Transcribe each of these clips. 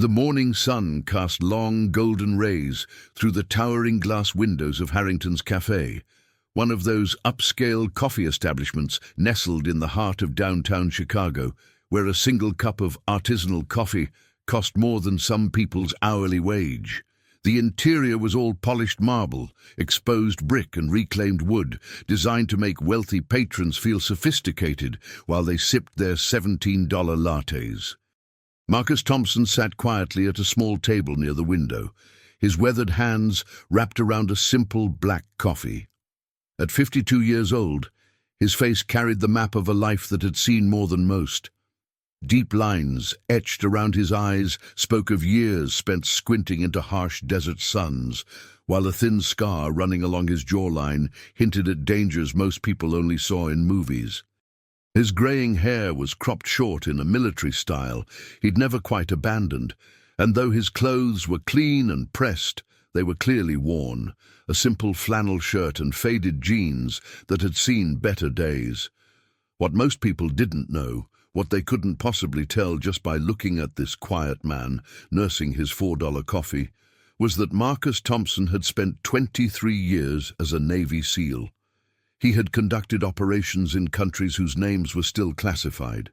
The morning sun cast long golden rays through the towering glass windows of Harrington's Cafe, one of those upscale coffee establishments nestled in the heart of downtown Chicago, where a single cup of artisanal coffee cost more than some people's hourly wage. The interior was all polished marble, exposed brick and reclaimed wood, designed to make wealthy patrons feel sophisticated while they sipped their $17 lattes. Marcus Thompson sat quietly at a small table near the window, his weathered hands wrapped around a simple black coffee. At 52 years old, his face carried the map of a life that had seen more than most. Deep lines etched around his eyes spoke of years spent squinting into harsh desert suns, while a thin scar running along his jawline hinted at dangers most people only saw in movies. His graying hair was cropped short in a military style he'd never quite abandoned, and though his clothes were clean and pressed, they were clearly worn, a simple flannel shirt and faded jeans that had seen better days. What most people didn't know, what they couldn't possibly tell just by looking at this quiet man nursing his $4 coffee, was that Marcus Thompson had spent 23 years as a Navy SEAL. He had conducted operations in countries whose names were still classified.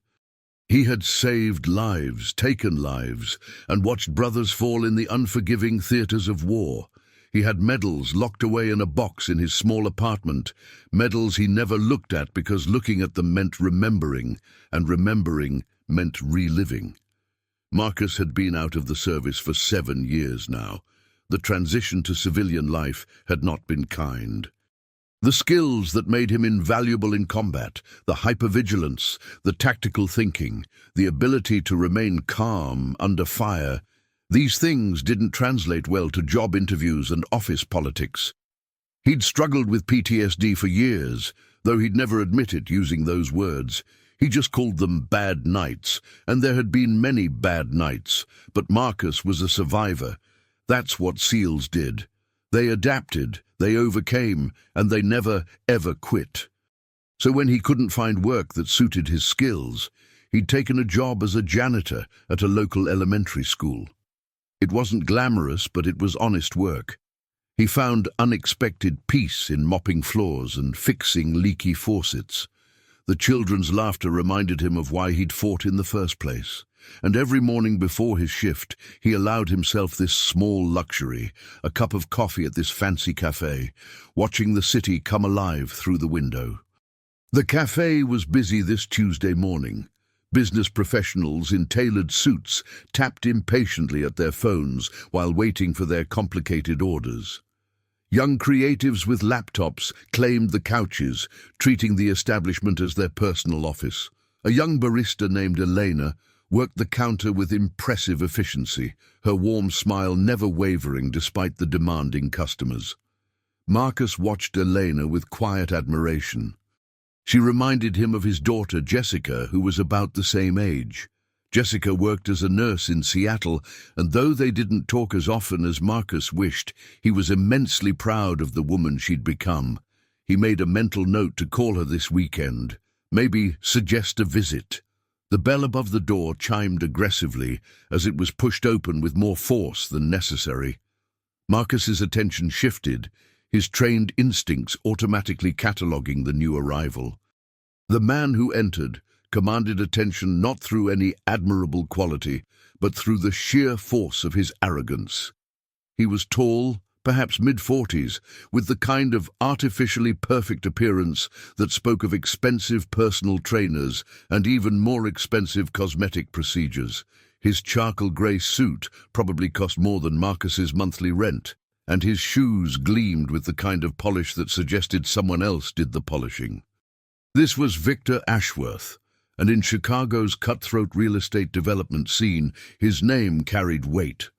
He had saved lives, taken lives, and watched brothers fall in the unforgiving theaters of war. He had medals locked away in a box in his small apartment, medals he never looked at because looking at them meant remembering, and remembering meant reliving. Marcus had been out of the service for 7 years now. The transition to civilian life had not been kind. The skills that made him invaluable in combat, the hypervigilance, the tactical thinking, the ability to remain calm under fire, these things didn't translate well to job interviews and office politics. He'd struggled with PTSD for years, though he'd never admitted using those words. He just called them bad nights, and there had been many bad nights, but Marcus was a survivor. That's what SEALs did. They adapted, they overcame, and they never, ever quit. So when he couldn't find work that suited his skills, he'd taken a job as a janitor at a local elementary school. It wasn't glamorous, but it was honest work. He found unexpected peace in mopping floors and fixing leaky faucets. The children's laughter reminded him of why he'd fought in the first place. And every morning before his shift, he allowed himself this small luxury, a cup of coffee at this fancy cafe, watching the city come alive through the window. The cafe was busy this Tuesday morning. Business professionals in tailored suits tapped impatiently at their phones while waiting for their complicated orders. Young creatives with laptops claimed the couches, treating the establishment as their personal office. A young barista named Elena worked the counter with impressive efficiency, her warm smile never wavering despite the demanding customers. Marcus watched Elena with quiet admiration. She reminded him of his daughter Jessica, who was about the same age. Jessica worked as a nurse in Seattle, and though they didn't talk as often as Marcus wished, he was immensely proud of the woman she'd become. He made a mental note to call her this weekend, maybe suggest a visit. The bell above the door chimed aggressively as it was pushed open with more force than necessary. Marcus's attention shifted, his trained instincts automatically cataloguing the new arrival. The man who entered commanded attention not through any admirable quality, but through the sheer force of his arrogance. He was tall, perhaps mid-40s, with the kind of artificially perfect appearance that spoke of expensive personal trainers and even more expensive cosmetic procedures. His charcoal grey suit probably cost more than Marcus's monthly rent, and his shoes gleamed with the kind of polish that suggested someone else did the polishing. This was Victor Ashworth, and in Chicago's cutthroat real estate development scene, his name carried weight.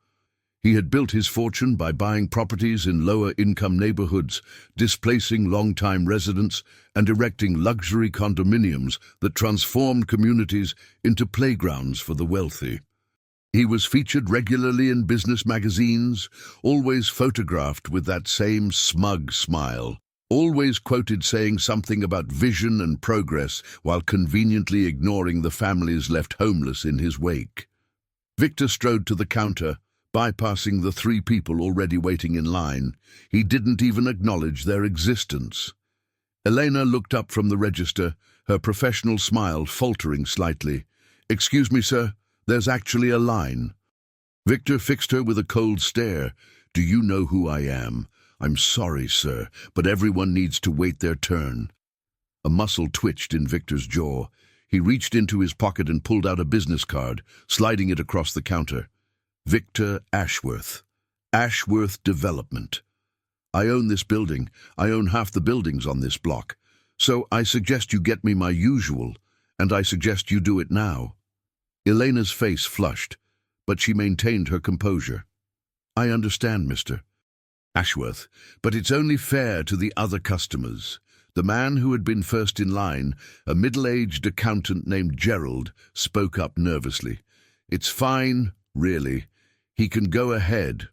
He had built his fortune by buying properties in lower-income neighborhoods, displacing long-time residents, and erecting luxury condominiums that transformed communities into playgrounds for the wealthy. He was featured regularly in business magazines, always photographed with that same smug smile, always quoted saying something about vision and progress while conveniently ignoring the families left homeless in his wake. Victor strode to the counter, bypassing the 3 people already waiting in line. He didn't even acknowledge their existence. Elena looked up from the register, her professional smile faltering slightly. "Excuse me, sir, there's actually a line." Victor fixed her with a cold stare. "Do you know who I am?" "I'm sorry, sir, but everyone needs to wait their turn." A muscle twitched in Victor's jaw. He reached into his pocket and pulled out a business card, sliding it across the counter. "Victor Ashworth. Ashworth Development. I own this building. I own half the buildings on this block. So I suggest you get me my usual, and I suggest you do it now." Elena's face flushed, but she maintained her composure. "I understand, Mr. Ashworth, but it's only fair to the other customers." The man who had been first in line, a middle-aged accountant named Gerald, spoke up nervously. "It's fine, really. He can go ahead."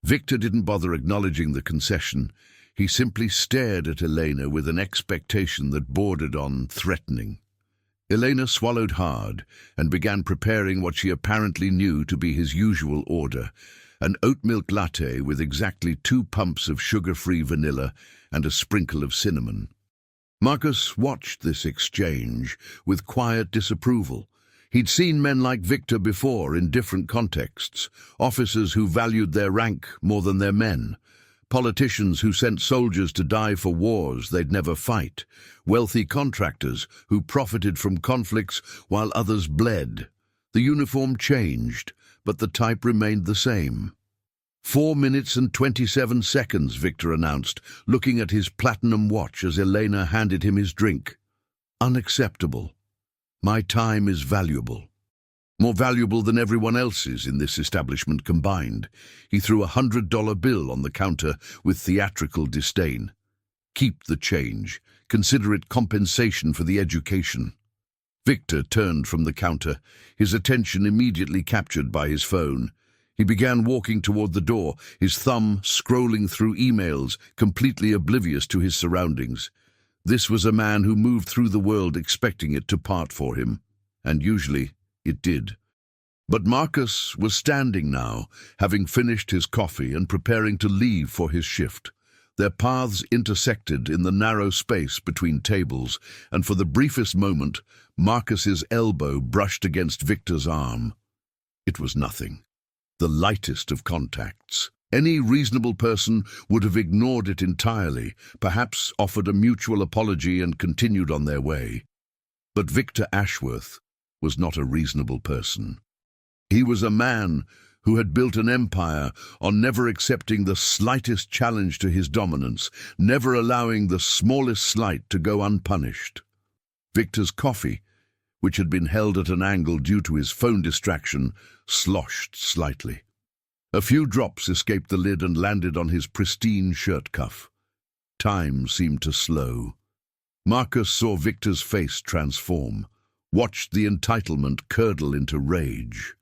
Victor didn't bother acknowledging the concession. He simply stared at Elena with an expectation that bordered on threatening. Elena swallowed hard and began preparing what she apparently knew to be his usual order, an oat milk latte with exactly 2 pumps of sugar-free vanilla and a sprinkle of cinnamon. Marcus watched this exchange with quiet disapproval. He'd seen men like Victor before in different contexts, officers who valued their rank more than their men, politicians who sent soldiers to die for wars they'd never fight, wealthy contractors who profited from conflicts while others bled. The uniform changed, but the type remained the same. 4 minutes and 27 seconds, Victor announced, looking at his platinum watch as Elena handed him his drink. "Unacceptable. My time is valuable. More valuable than everyone else's in this establishment combined." He threw a $100 bill on the counter with theatrical disdain. "Keep the change. Consider it compensation for the education." Victor turned from the counter, his attention immediately captured by his phone. He began walking toward the door, his thumb scrolling through emails, completely oblivious to his surroundings. This was a man who moved through the world expecting it to part for him, and usually it did. But Marcus was standing now, having finished his coffee and preparing to leave for his shift. Their paths intersected in the narrow space between tables, and for the briefest moment, Marcus's elbow brushed against Victor's arm. It was nothing. The lightest of contacts. Any reasonable person would have ignored it entirely, perhaps offered a mutual apology and continued on their way. But Victor Ashworth was not a reasonable person. He was a man who had built an empire on never accepting the slightest challenge to his dominance, never allowing the smallest slight to go unpunished. Victor's coffee, which had been held at an angle due to his phone distraction, sloshed slightly. A few drops escaped the lid and landed on his pristine shirt cuff. Time seemed to slow. Marcus saw Victor's face transform, watched the entitlement curdle into rage.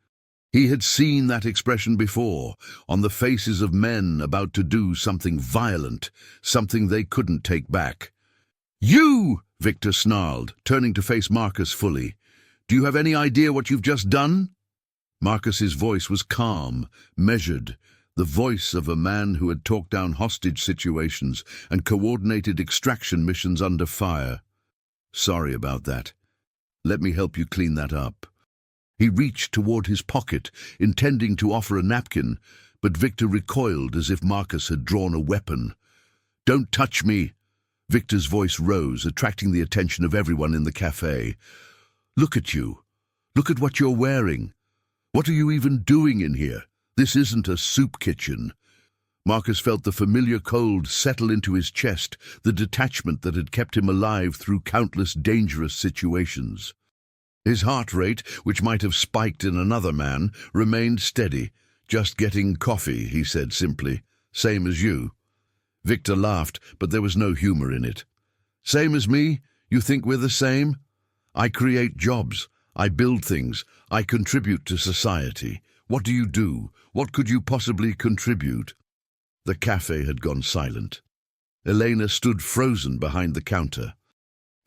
He had seen that expression before, on the faces of men about to do something violent, something they couldn't take back. "You!" Victor snarled, turning to face Marcus fully. "Do you have any idea what you've just done?" Marcus's voice was calm, measured, the voice of a man who had talked down hostage situations and coordinated extraction missions under fire. "Sorry about that. Let me help you clean that up." He reached toward his pocket, intending to offer a napkin, but Victor recoiled as if Marcus had drawn a weapon. "Don't touch me!" Victor's voice rose, attracting the attention of everyone in the cafe. "Look at you. Look at what you're wearing. What are you even doing in here? This isn't a soup kitchen." Marcus felt the familiar cold settle into his chest, the detachment that had kept him alive through countless dangerous situations. His heart rate, which might have spiked in another man, remained steady. "Just getting coffee," he said simply. "Same as you." Victor laughed, but there was no humor in it. "Same as me? You think we're the same? I create jobs. I build things. I contribute to society. What do you do? What could you possibly contribute?" The cafe had gone silent. Elena stood frozen behind the counter.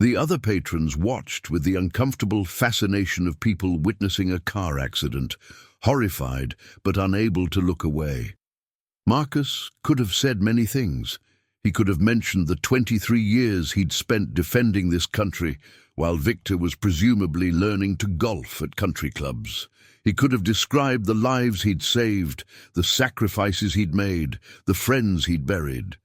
The other patrons watched with the uncomfortable fascination of people witnessing a car accident, horrified but unable to look away. Marcus could have said many things. He could have mentioned the 23 years he'd spent defending this country, while Victor was presumably learning to golf at country clubs. He could have described the lives he'd saved, the sacrifices he'd made, the friends he'd buried.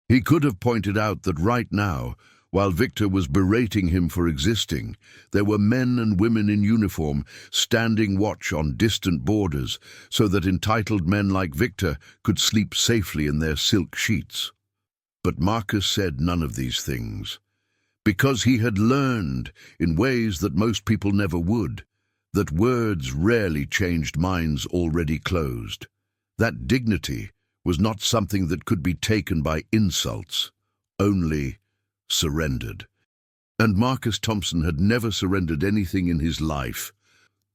He could have pointed out that right now, while Victor was berating him for existing, there were men and women in uniform standing watch on distant borders so that entitled men like Victor could sleep safely in their silk sheets. But Marcus said none of these things, because he had learned, in ways that most people never would, that words rarely changed minds already closed. That dignity was not something that could be taken by insults, only surrendered. And Marcus Thompson had never surrendered anything in his life.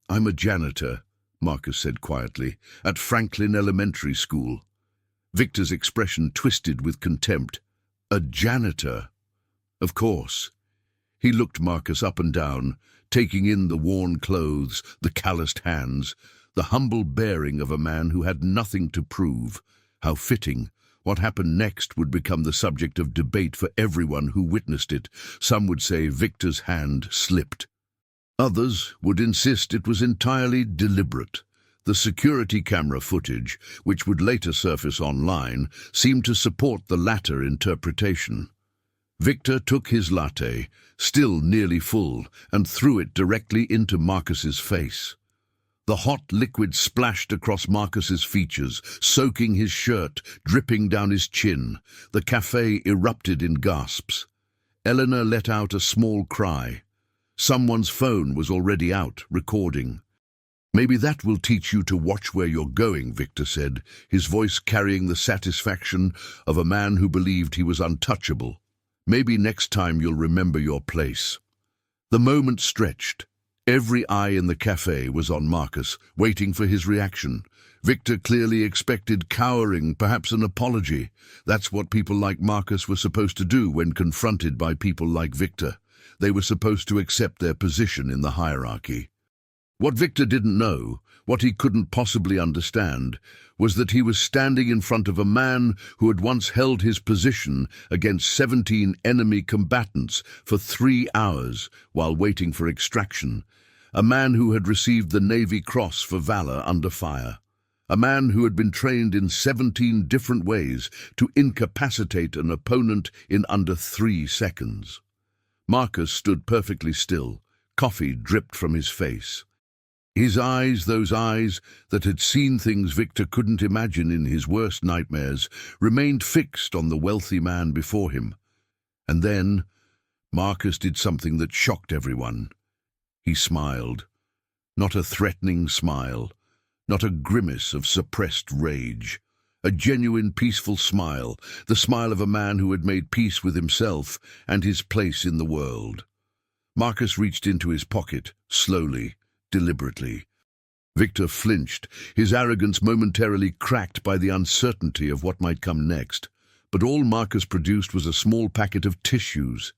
"I'm a janitor," Marcus said quietly, "at Franklin Elementary School." Victor's expression twisted with contempt. "A janitor?" Of course. He looked Marcus up and down, taking in the worn clothes, the calloused hands, the humble bearing of a man who had nothing to prove. How fitting. What happened next would become the subject of debate for everyone who witnessed it. Some would say Victor's hand slipped. Others would insist it was entirely deliberate. The security camera footage, which would later surface online, seemed to support the latter interpretation. Victor took his latte, still nearly full, and threw it directly into Marcus's face. The hot liquid splashed across Marcus's features, soaking his shirt, dripping down his chin. The cafe erupted in gasps. Eleanor let out a small cry. Someone's phone was already out, recording. "Maybe that will teach you to watch where you're going," Victor said, his voice carrying the satisfaction of a man who believed he was untouchable. "Maybe next time you'll remember your place." The moment stretched. Every eye in the cafe was on Marcus, waiting for his reaction. Victor clearly expected cowering, perhaps an apology. That's what people like Marcus were supposed to do when confronted by people like Victor. They were supposed to accept their position in the hierarchy. What Victor didn't know, what he couldn't possibly understand, was that he was standing in front of a man who had once held his position against 17 enemy combatants for 3 hours while waiting for extraction. A man who had received the Navy Cross for valor under fire. A man who had been trained in 17 different ways to incapacitate an opponent in under 3 seconds. Marcus stood perfectly still. Coffee dripped from his face. His eyes, those eyes that had seen things Victor couldn't imagine in his worst nightmares, remained fixed on the wealthy man before him. And then Marcus did something that shocked everyone. He smiled. Not a threatening smile, not a grimace of suppressed rage. A genuine, peaceful smile, the smile of a man who had made peace with himself and his place in the world. Marcus reached into his pocket, slowly, deliberately. Victor flinched, his arrogance momentarily cracked by the uncertainty of what might come next. But all Marcus produced was a small packet of tissues.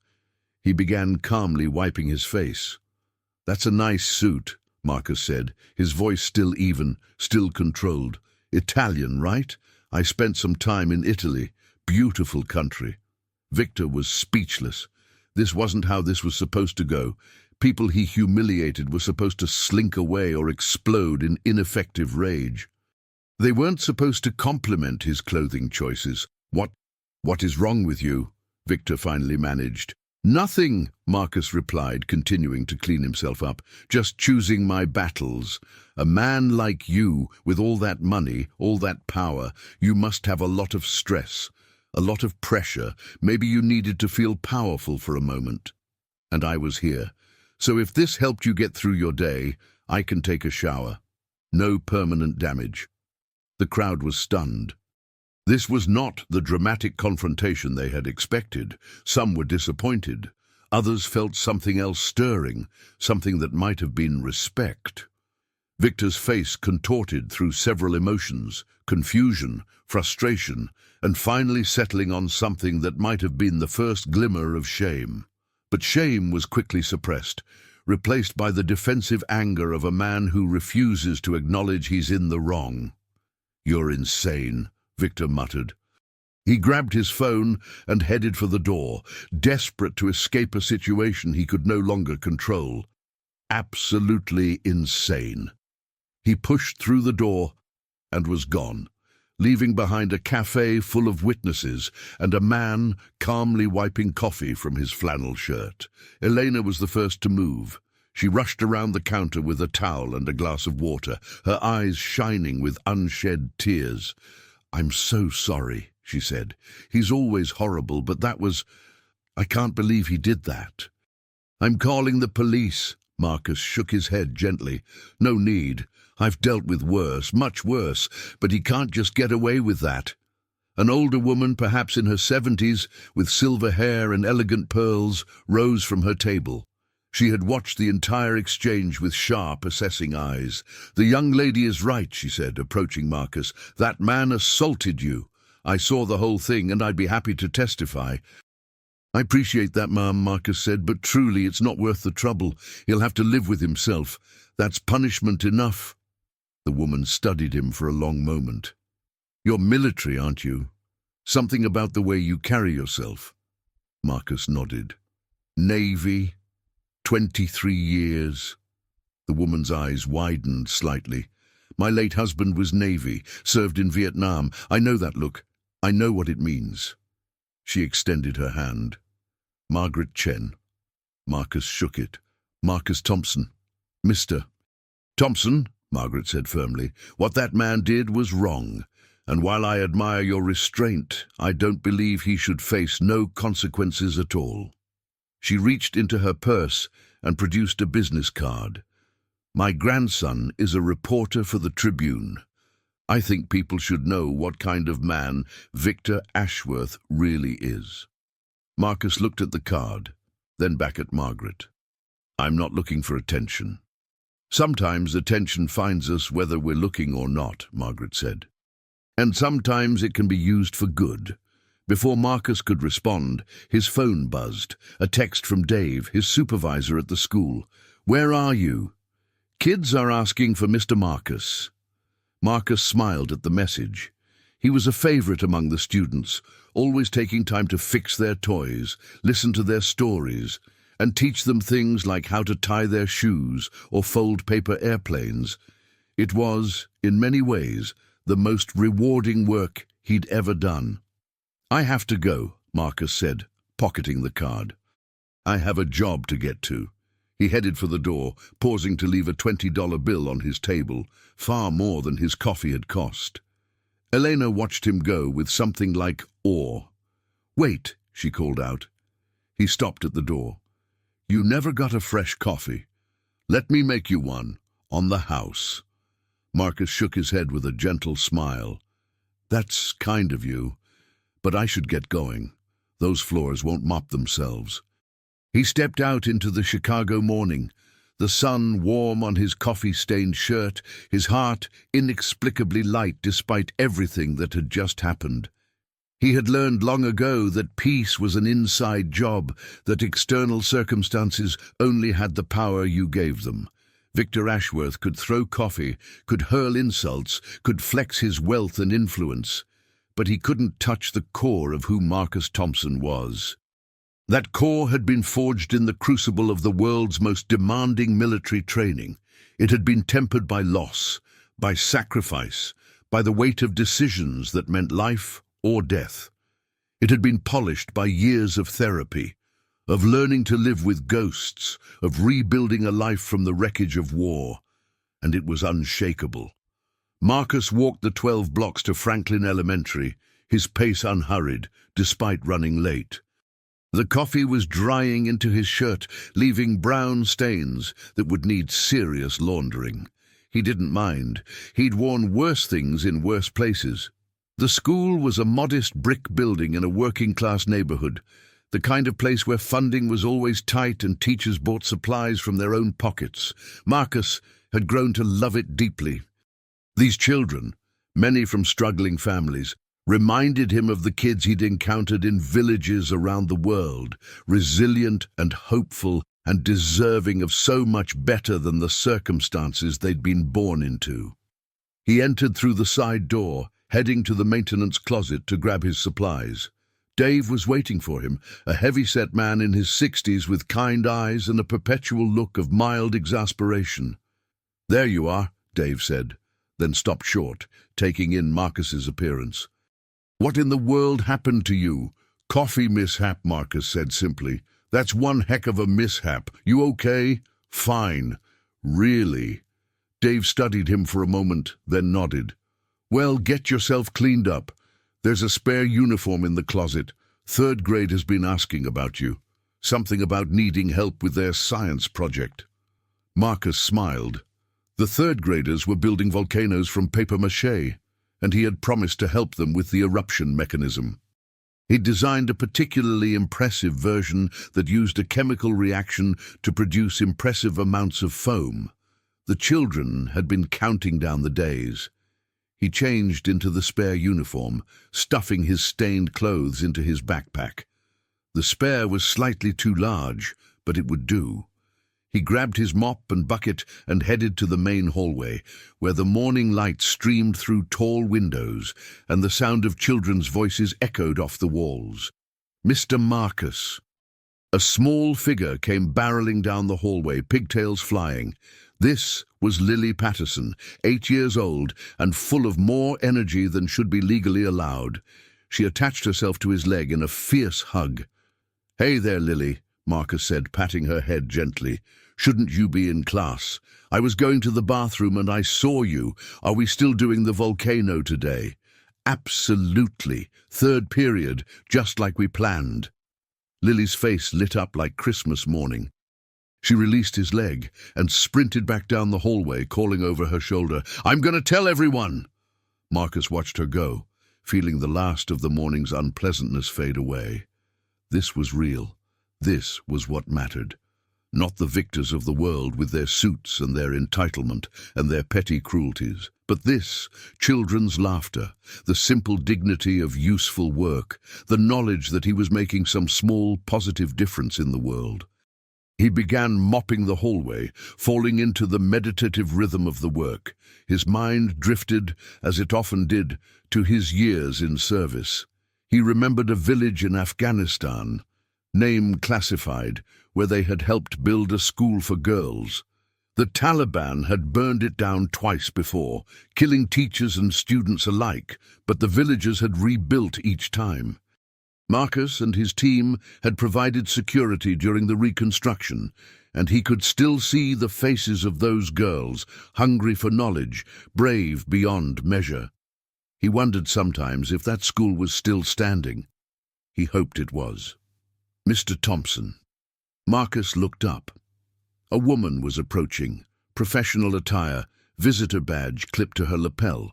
He began calmly wiping his face. "That's a nice suit," Marcus said, his voice still even, still controlled. "Italian, right? I spent some time in Italy. Beautiful country." Victor was speechless. This wasn't how this was supposed to go. People he humiliated were supposed to slink away or explode in ineffective rage. They weren't supposed to compliment his clothing choices. What is wrong with you?" Victor finally managed. "Nothing," Marcus replied, continuing to clean himself up. "Just choosing my battles. A man like you, with all that money, all that power, you must have a lot of stress, a lot of pressure. Maybe you needed to feel powerful for a moment. And I was here. So if this helped you get through your day, I can take a shower. No permanent damage." The crowd was stunned. This was not the dramatic confrontation they had expected. Some were disappointed. Others felt something else stirring, something that might have been respect. Victor's face contorted through several emotions, confusion, frustration, and finally settling on something that might have been the first glimmer of shame. But shame was quickly suppressed. replaced by the defensive anger of a man who refuses to acknowledge he's in the wrong. "You're insane," Victor muttered. He grabbed his phone and headed for the door, desperate to escape a situation he could no longer control. Absolutely insane. He pushed through the door and was gone, leaving behind a cafe full of witnesses and a man calmly wiping coffee from his flannel shirt. Elena was the first to move. She rushed around the counter with a towel and a glass of water, her eyes shining with unshed tears. "I'm so sorry," she said. "He's always horrible, but that was... I can't believe he did that." "I'm calling the police." Marcus shook his head gently. "No need. I've dealt with worse, much worse, but he can't just get away with that." An older woman, perhaps in her 70s, with silver hair and elegant pearls, rose from her table. She had watched the entire exchange with sharp, assessing eyes. "The young lady is right," she said, approaching Marcus. "That man assaulted you. I saw the whole thing, and I'd be happy to testify." "I appreciate that, ma'am," Marcus said, "but truly it's not worth the trouble. He'll have to live with himself. That's punishment enough." The woman studied him for a long moment. "You're military, aren't you? Something about the way you carry yourself." Marcus nodded. "Navy, 23 years. The woman's eyes widened slightly. "My late husband was Navy, served in Vietnam. I know that look. I know what it means." She extended her hand. "Margaret Chen." Marcus shook it. "Marcus Thompson. Mr. Thompson," Margaret said firmly. "What that man did was wrong, and while I admire your restraint, I don't believe he should face no consequences at all." She reached into her purse and produced a business card. "My grandson is a reporter for the Tribune. I think people should know what kind of man Victor Ashworth really is." Marcus looked at the card, then back at Margaret. "I'm not looking for attention." "Sometimes attention finds us whether we're looking or not," Margaret said. "And sometimes it can be used for good." Before Marcus could respond, his phone buzzed. A text from Dave, his supervisor at the school. "Where are you?" "Kids are asking for Mr. Marcus." Marcus smiled at the message. He was a favorite among the students, always taking time to fix their toys, listen to their stories, and teach them things like how to tie their shoes or fold paper airplanes. It was, in many ways, the most rewarding work he'd ever done. "I have to go," Marcus said, pocketing the card. "I have a job to get to." He headed for the door, pausing to leave a $20 bill on his table, far more than his coffee had cost. Elena watched him go with something like awe. "Wait," she called out. He stopped at the door. "You never got a fresh coffee. Let me make you one, on the house." Marcus shook his head with a gentle smile. "That's kind of you. But I should get going. Those floors won't mop themselves." He stepped out into the Chicago morning, the sun warm on his coffee-stained shirt, his heart inexplicably light despite everything that had just happened. He had learned long ago that peace was an inside job, that external circumstances only had the power you gave them. Victor Ashworth could throw coffee, could hurl insults, could flex his wealth and influence. But he couldn't touch the core of who Marcus Thompson was. That core had been forged in the crucible of the world's most demanding military training. It had been tempered by loss, by sacrifice, by the weight of decisions that meant life or death. It had been polished by years of therapy, of learning to live with ghosts, of rebuilding a life from the wreckage of war, and it was unshakable. Marcus walked the 12 blocks to Franklin Elementary, his pace unhurried, despite running late. The coffee was drying into his shirt, leaving brown stains that would need serious laundering. He didn't mind. He'd worn worse things in worse places. The school was a modest brick building in a working-class neighborhood, the kind of place where funding was always tight and teachers bought supplies from their own pockets. Marcus had grown to love it deeply. These children, many from struggling families, reminded him of the kids he'd encountered in villages around the world, resilient and hopeful and deserving of so much better than the circumstances they'd been born into. He entered through the side door, heading to the maintenance closet to grab his supplies. Dave was waiting for him, a heavy-set man in his 60s with kind eyes and a perpetual look of mild exasperation. "There you are," Dave said, then stopped short, taking in Marcus's appearance. "What in the world happened to you?" "Coffee mishap," Marcus said simply. "That's one heck of a mishap. You okay?" "Fine." "Really?" Dave studied him for a moment, then nodded. "Well, get yourself cleaned up. There's a spare uniform in the closet. Third grade has been asking about you. Something about needing help with their science project." Marcus smiled. The third graders were building volcanoes from papier-mâché, and he had promised to help them with the eruption mechanism. He'd designed a particularly impressive version that used a chemical reaction to produce impressive amounts of foam. The children had been counting down the days. He changed into the spare uniform, stuffing his stained clothes into his backpack. The spare was slightly too large, but it would do. He grabbed his mop and bucket and headed to the main hallway, where the morning light streamed through tall windows and the sound of children's voices echoed off the walls. "Mr. Marcus." A small figure came barreling down the hallway, pigtails flying. This was Lily Patterson, 8 years old and full of more energy than should be legally allowed. She attached herself to his leg in a fierce hug. "Hey there, Lily," Marcus said, patting her head gently. "Shouldn't you be in class? I was going to the bathroom and I saw you. Are we still doing the volcano today?" "Absolutely. Third period, just like we planned." Lily's face lit up like Christmas morning. She released his leg and sprinted back down the hallway, calling over her shoulder, "I'm going to tell everyone!" Marcus watched her go, feeling the last of the morning's unpleasantness fade away. This was real. This was what mattered. Not the victors of the world with their suits and their entitlement and their petty cruelties, but this, children's laughter, the simple dignity of useful work, the knowledge that he was making some small positive difference in the world. He began mopping the hallway, falling into the meditative rhythm of the work. His mind drifted, as it often did, to his years in service. He remembered a village in Afghanistan, name classified, where they had helped build a school for girls. The Taliban had burned it down twice before, killing teachers and students alike, but the villagers had rebuilt each time. Marcus and his team had provided security during the reconstruction, and he could still see the faces of those girls, hungry for knowledge, brave beyond measure. He wondered sometimes if that school was still standing. He hoped it was. "Mr. Thompson." Marcus looked up. A woman was approaching, professional attire, visitor badge clipped to her lapel.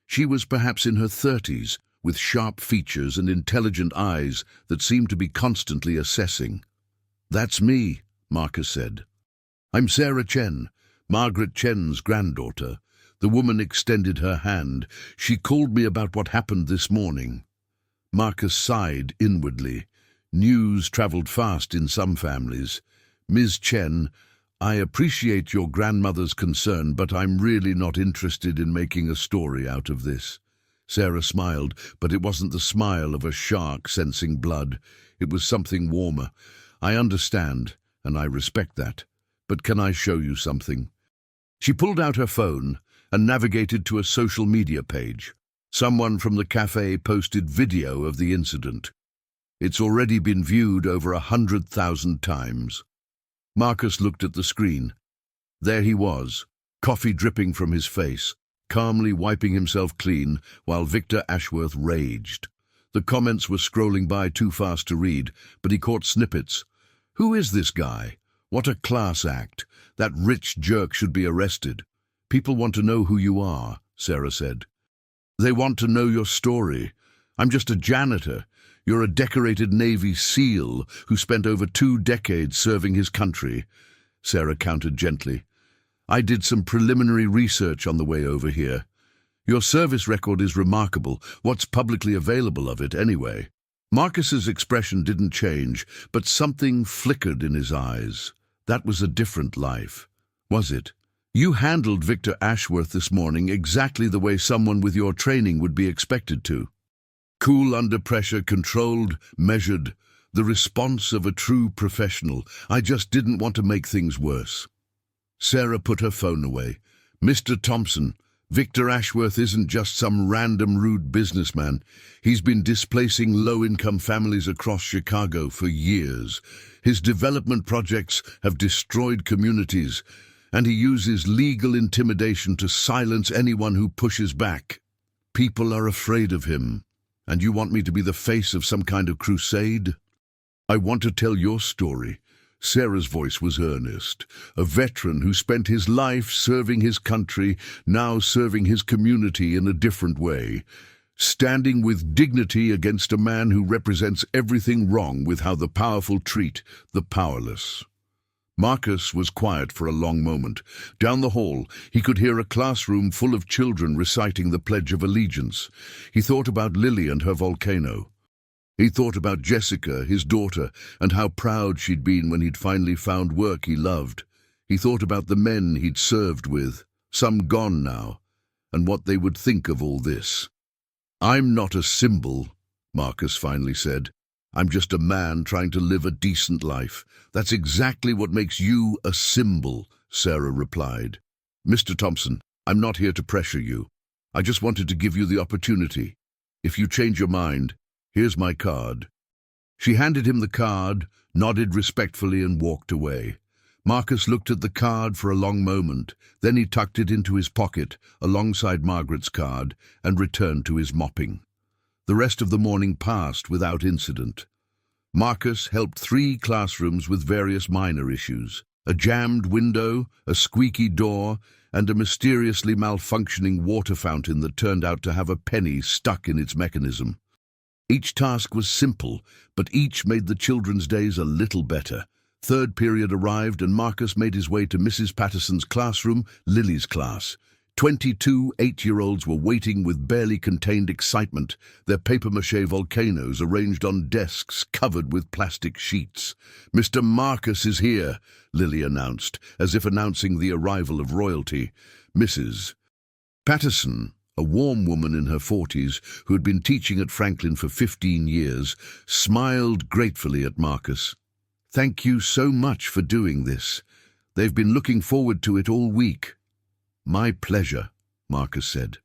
She was perhaps in her 30s, with sharp features and intelligent eyes that seemed to be constantly assessing. "That's me," Marcus said. "I'm Sarah Chen, Margaret Chen's granddaughter." The woman extended her hand. "She called me about what happened this morning." Marcus sighed inwardly. News traveled fast in some families. "Ms. Chen, I appreciate your grandmother's concern, but I'm really not interested in making a story out of this." Sarah smiled, but it wasn't the smile of a shark sensing blood. It was something warmer. "I understand, and I respect that. But can I show you something?" She pulled out her phone and navigated to a social media page. Someone from the cafe posted video of the incident. It's already been viewed over 100,000 times. Marcus looked at the screen. There he was, coffee dripping from his face, calmly wiping himself clean while Victor Ashworth raged. The comments were scrolling by too fast to read, but he caught snippets. "Who is this guy? What a class act. That rich jerk should be arrested. People want to know who you are," Sarah said. "They want to know your story. I'm just a janitor. You're a decorated Navy SEAL who spent over 2 decades serving his country," Sarah countered gently. "I did some preliminary research on the way over here. Your service record is remarkable. What's publicly available of it, anyway?" Marcus's expression didn't change, but something flickered in his eyes. That was a different life, was it? You handled Victor Ashworth this morning exactly the way someone with your training would be expected to. Cool under pressure, controlled, measured, the response of a true professional. I just didn't want to make things worse. Sarah put her phone away. Mr. Thompson, Victor Ashworth isn't just some random rude businessman. He's been displacing low-income families across Chicago for years. His development projects have destroyed communities, and he uses legal intimidation to silence anyone who pushes back. People are afraid of him, and you want me to be the face of some kind of crusade? I want to tell your story. Sarah's voice was earnest. A veteran who spent his life serving his country, now serving his community in a different way. Standing with dignity against a man who represents everything wrong with how the powerful treat the powerless. Marcus was quiet for a long moment. Down the hall, he could hear a classroom full of children reciting the Pledge of Allegiance. He thought about Lily and her volcano. He thought about Jessica, his daughter, and how proud she'd been when he'd finally found work he loved. He thought about the men he'd served with, some gone now, and what they would think of all this. "I'm not a symbol," Marcus finally said. "I'm just a man trying to live a decent life." "That's exactly what makes you a symbol," Sarah replied. "Mr. Thompson, I'm not here to pressure you. I just wanted to give you the opportunity. If you change your mind, here's my card." She handed him the card, nodded respectfully, and walked away. Marcus looked at the card for a long moment. Then he tucked it into his pocket, alongside Margaret's card, and returned to his mopping. The rest of the morning passed without incident. Marcus helped 3 classrooms with various minor issues: a jammed window, a squeaky door, and a mysteriously malfunctioning water fountain that turned out to have a penny stuck in its mechanism. Each task was simple, but each made the children's days a little better. Third period arrived, and Marcus made his way to Mrs. Patterson's classroom, Lily's class. 22 8-year-olds were waiting with barely contained excitement, their papier-mâché volcanoes arranged on desks covered with plastic sheets. "Mr. Marcus is here," Lily announced, as if announcing the arrival of royalty. Mrs. Patterson, a warm woman in her 40s who had been teaching at Franklin for 15 years, smiled gratefully at Marcus. "Thank you so much for doing this. They've been looking forward to it all week." "My pleasure," Marcus said.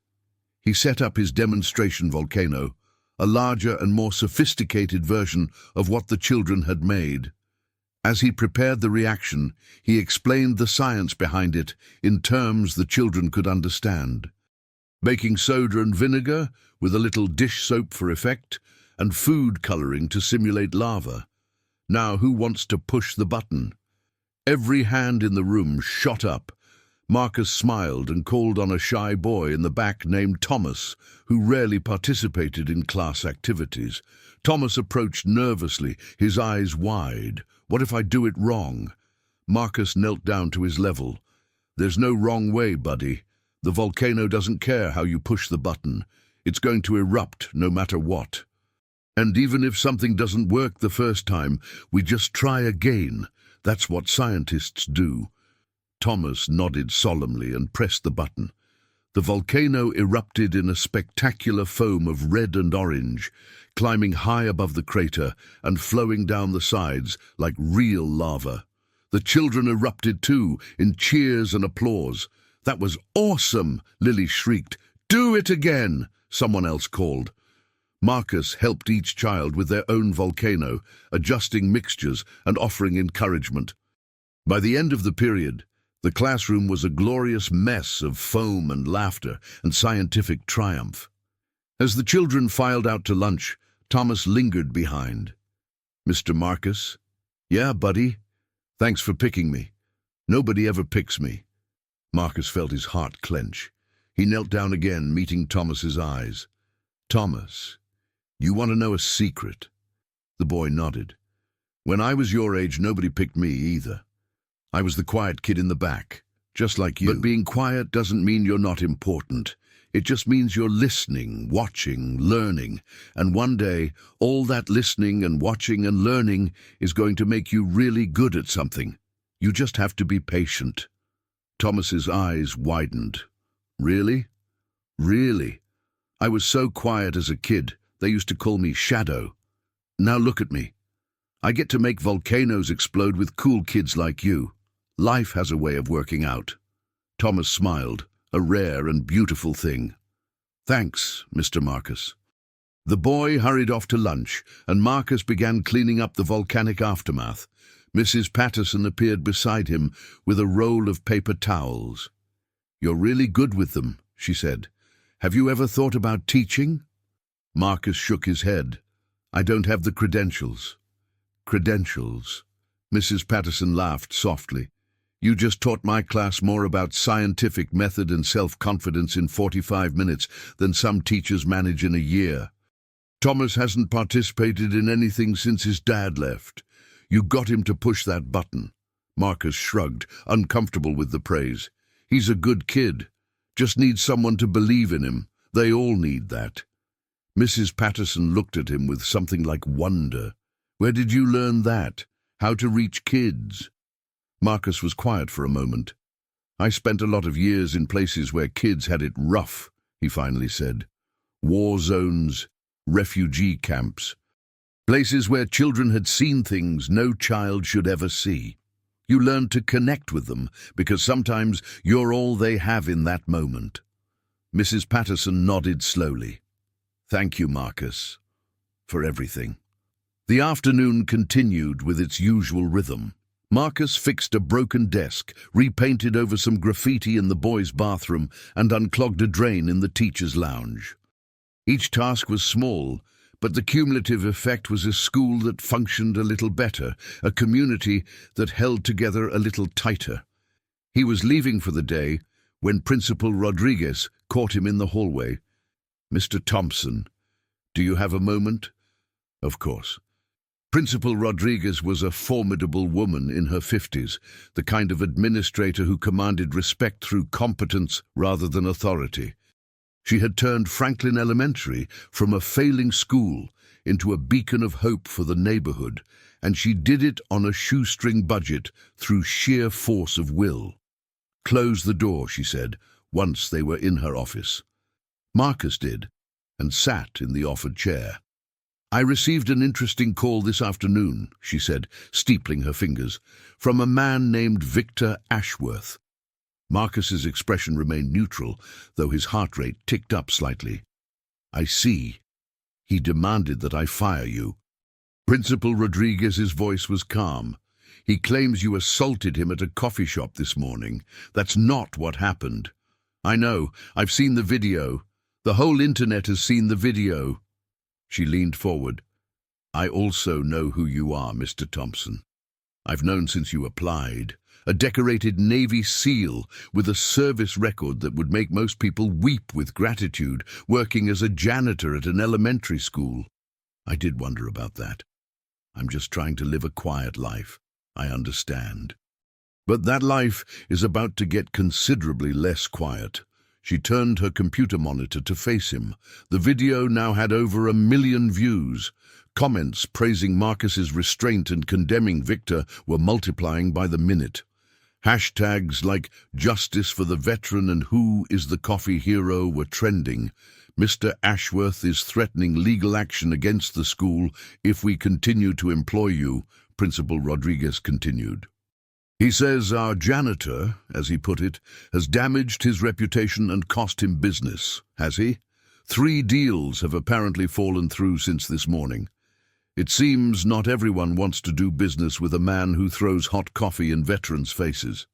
He set up his demonstration volcano, a larger and more sophisticated version of what the children had made. As he prepared the reaction, he explained the science behind it in terms the children could understand. Baking soda and vinegar, with a little dish soap for effect, and food coloring to simulate lava. Now who wants to push the button? Every hand in the room shot up. Marcus smiled and called on a shy boy in the back named Thomas, who rarely participated in class activities. Thomas approached nervously, his eyes wide. "What if I do it wrong?" Marcus knelt down to his level. "There's no wrong way, buddy. The volcano doesn't care how you push the button. It's going to erupt no matter what. And even if something doesn't work the first time, we just try again. That's what scientists do." Thomas nodded solemnly and pressed the button. The volcano erupted in a spectacular foam of red and orange, climbing high above the crater and flowing down the sides like real lava. The children erupted too, in cheers and applause. "That was awesome!" Lily shrieked. "Do it again!" someone else called. Marcus helped each child with their own volcano, adjusting mixtures and offering encouragement. By the end of the period, the classroom was a glorious mess of foam and laughter and scientific triumph. As the children filed out to lunch, Thomas lingered behind. "Mr. Marcus?" "Yeah, buddy. Thanks for picking me. Nobody ever picks me." Marcus felt his heart clench. He knelt down again, meeting Thomas's eyes. "Thomas, you want to know a secret?" The boy nodded. "When I was your age, nobody picked me either. I was the quiet kid in the back, just like you. But being quiet doesn't mean you're not important. It just means you're listening, watching, learning. And one day, all that listening and watching and learning is going to make you really good at something. You just have to be patient. Thomas's eyes widened. Really? Really? I was so quiet as a kid. They used to call me Shadow. Now look at me. I get to make volcanoes explode with cool kids like you. Life has a way of working out. Thomas smiled, a rare and beautiful thing. Thanks, Mr. Marcus. The boy hurried off to lunch, and Marcus began cleaning up the volcanic aftermath. Mrs. Patterson appeared beside him with a roll of paper towels. "You're really good with them," she said. "Have you ever thought about teaching?" Marcus shook his head. "I don't have the credentials." "Credentials?" Mrs. Patterson laughed softly. "You just taught my class more about scientific method and self-confidence in 45 minutes than some teachers manage in a year. Thomas hasn't participated in anything since his dad left. You got him to push that button." Marcus shrugged, uncomfortable with the praise. "He's a good kid. Just needs someone to believe in him. They all need that." Mrs. Patterson looked at him with something like wonder. "Where did you learn that? How to reach kids?" Marcus was quiet for a moment. "I spent a lot of years in places where kids had it rough," he finally said. "War zones, refugee camps. Places where children had seen things no child should ever see. You learn to connect with them because sometimes you're all they have in that moment." Mrs. Patterson nodded slowly. "Thank you, Marcus, for everything." The afternoon continued with its usual rhythm. Marcus fixed a broken desk, repainted over some graffiti in the boys' bathroom, and unclogged a drain in the teacher's lounge. Each task was small, but the cumulative effect was a school that functioned a little better, a community that held together a little tighter. He was leaving for the day when Principal Rodriguez caught him in the hallway. "Mr. Thompson, do you have a moment?" "Of course." Principal Rodriguez was a formidable woman in her 50s, the kind of administrator who commanded respect through competence rather than authority. She had turned Franklin Elementary from a failing school into a beacon of hope for the neighborhood, and she did it on a shoestring budget through sheer force of will. "Close the door," she said, once they were in her office. Marcus did, and sat in the offered chair. "I received an interesting call this afternoon," she said, steepling her fingers, "from a man named Victor Ashworth." Marcus's expression remained neutral, though his heart rate ticked up slightly. "I see. He demanded that I fire you." Principal Rodriguez's voice was calm. "He claims you assaulted him at a coffee shop this morning. That's not what happened." "I know. I've seen the video. The whole internet has seen the video." She leaned forward. "I also know who you are, Mr. Thompson. I've known since you applied. A decorated Navy SEAL with a service record that would make most people weep with gratitude, working as a janitor at an elementary school. I did wonder about that. I'm just trying to live a quiet life. I understand. But that life is about to get considerably less quiet." She turned her computer monitor to face him. The video now had over 1 million views. Comments praising Marcus's restraint and condemning Victor were multiplying by the minute. Hashtags like "Justice for the Veteran" and "Who is the Coffee Hero" were trending. "Mr. Ashworth is threatening legal action against the school if we continue to employ you," Principal Rodriguez continued. "He says our janitor, as he put it, has damaged his reputation and cost him business, has he? 3 deals have apparently fallen through since this morning. It seems not everyone wants to do business with a man who throws hot coffee in veterans' faces."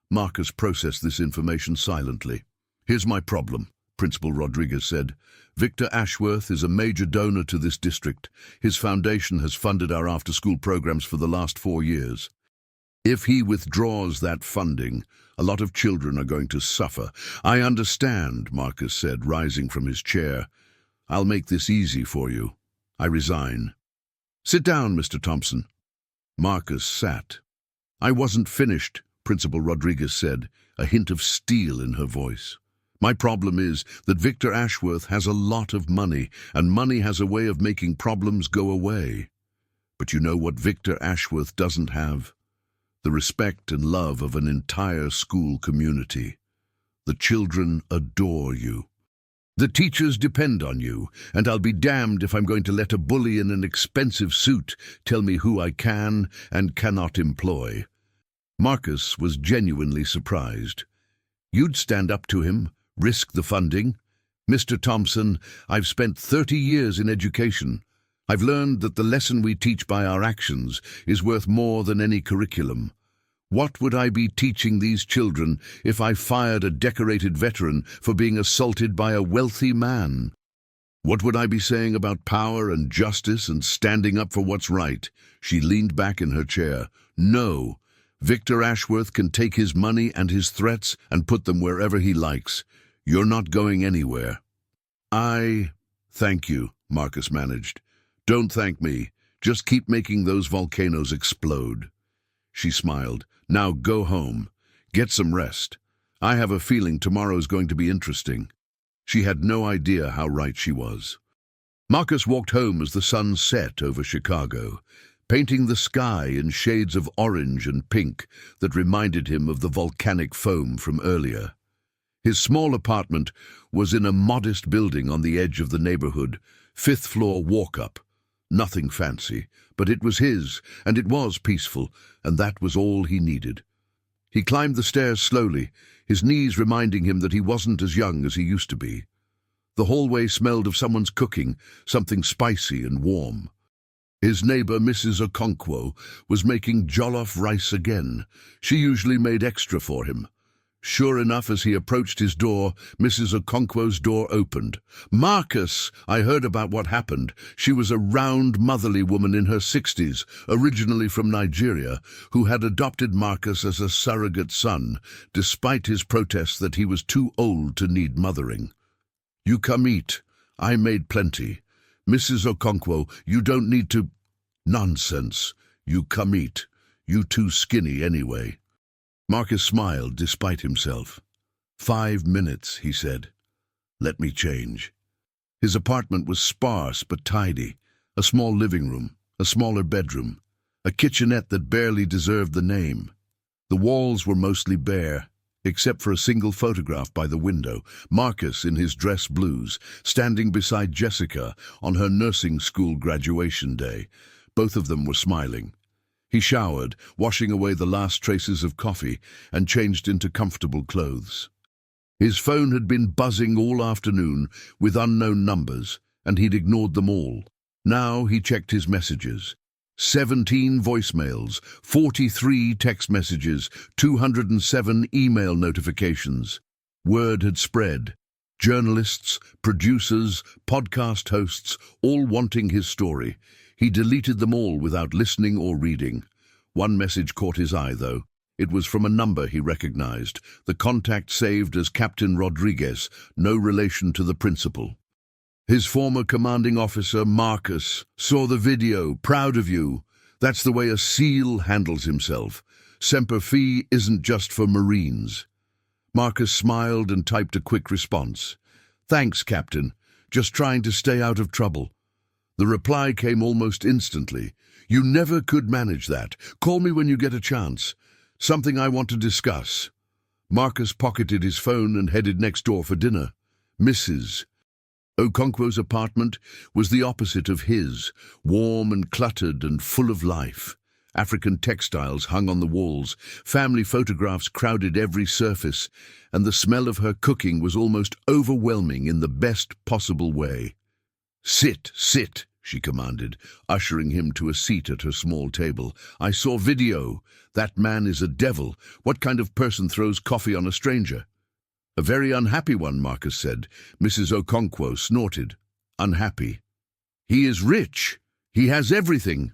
Marcus processed this information silently. "Here's my problem," Principal Rodriguez said. "Victor Ashworth is a major donor to this district. His foundation has funded our after-school programs for the last 4 years. If he withdraws that funding, a lot of children are going to suffer." "I understand," Marcus said, rising from his chair. "I'll make this easy for you. I resign." "Sit down, Mr. Thompson." Marcus sat. "I wasn't finished," Principal Rodriguez said, a hint of steel in her voice. "My problem is that Victor Ashworth has a lot of money, and money has a way of making problems go away. But you know what Victor Ashworth doesn't have? the respect and love of an entire school community. The children adore you. The teachers depend on you, and I'll be damned if I'm going to let a bully in an expensive suit tell me who I can and cannot employ. Marcus was genuinely surprised. You'd stand up to him, risk the funding. Mr. Thompson, I've spent 30 years in education. I've learned that the lesson we teach by our actions is worth more than any curriculum. What would I be teaching these children if I fired a decorated veteran for being assaulted by a wealthy man? What would I be saying about power and justice and standing up for what's right? She leaned back in her chair. No, Victor Ashworth can take his money and his threats and put them wherever he likes. You're not going anywhere. Thank you, Marcus managed. Don't thank me. Just keep making those volcanoes explode. She smiled. Now go home. Get some rest. I have a feeling tomorrow's going to be interesting. She had no idea how right she was. Marcus walked home as the sun set over Chicago, painting the sky in shades of orange and pink that reminded him of the volcanic foam from earlier. His small apartment was in a modest building on the edge of the neighborhood, 5th floor walk-up. Nothing fancy, but it was his, and it was peaceful, and that was all he needed. He climbed the stairs slowly, his knees reminding him that he wasn't as young as he used to be. The hallway smelled of someone's cooking, something spicy and warm. His neighbor, Mrs. Okonkwo, was making jollof rice again. She usually made extra for him. Sure enough, as he approached his door, Mrs. Okonkwo's door opened. "Marcus, I heard about what happened." She was a round, motherly woman in her 60s, originally from Nigeria, who had adopted Marcus as a surrogate son, despite his protests that he was too old to need mothering. "You come eat. I made plenty. Mrs. Okonkwo, you don't need to—" "Nonsense. You come eat. You too skinny anyway." Marcus smiled despite himself. 5 minutes, he said. "Let me change." His apartment was sparse but tidy. A small living room, a smaller bedroom, a kitchenette that barely deserved the name. The walls were mostly bare, except for a single photograph by the window, Marcus in his dress blues, standing beside Jessica on her nursing school graduation day. Both of them were smiling. He showered, washing away the last traces of coffee, and changed into comfortable clothes. His phone had been buzzing all afternoon with unknown numbers, and he'd ignored them all. Now he checked his messages. 17 voicemails, 43 text messages, 207 email notifications. Word had spread. Journalists, producers, podcast hosts, all wanting his story. He deleted them all without listening or reading. One message caught his eye, though. It was from a number he recognized, the contact saved as Captain Rodriguez, no relation to the principal. His former commanding officer, Marcus, saw the video. "Proud of you. That's the way a SEAL handles himself. Semper Fi isn't just for Marines." Marcus smiled and typed a quick response. "Thanks, Captain. Just trying to stay out of trouble." The reply came almost instantly. "You never could manage that. Call me when you get a chance. Something I want to discuss." Marcus pocketed his phone and headed next door for dinner. Mrs. Okonkwo's apartment was the opposite of his, warm and cluttered and full of life. African textiles hung on the walls, family photographs crowded every surface, and the smell of her cooking was almost overwhelming in the best possible way. "Sit, sit," she commanded, ushering him to a seat at her small table. "I saw video. That man is a devil. What kind of person throws coffee on a stranger?" "A very unhappy one," Marcus said. Mrs. Okonkwo snorted. "Unhappy? He is rich. He has everything."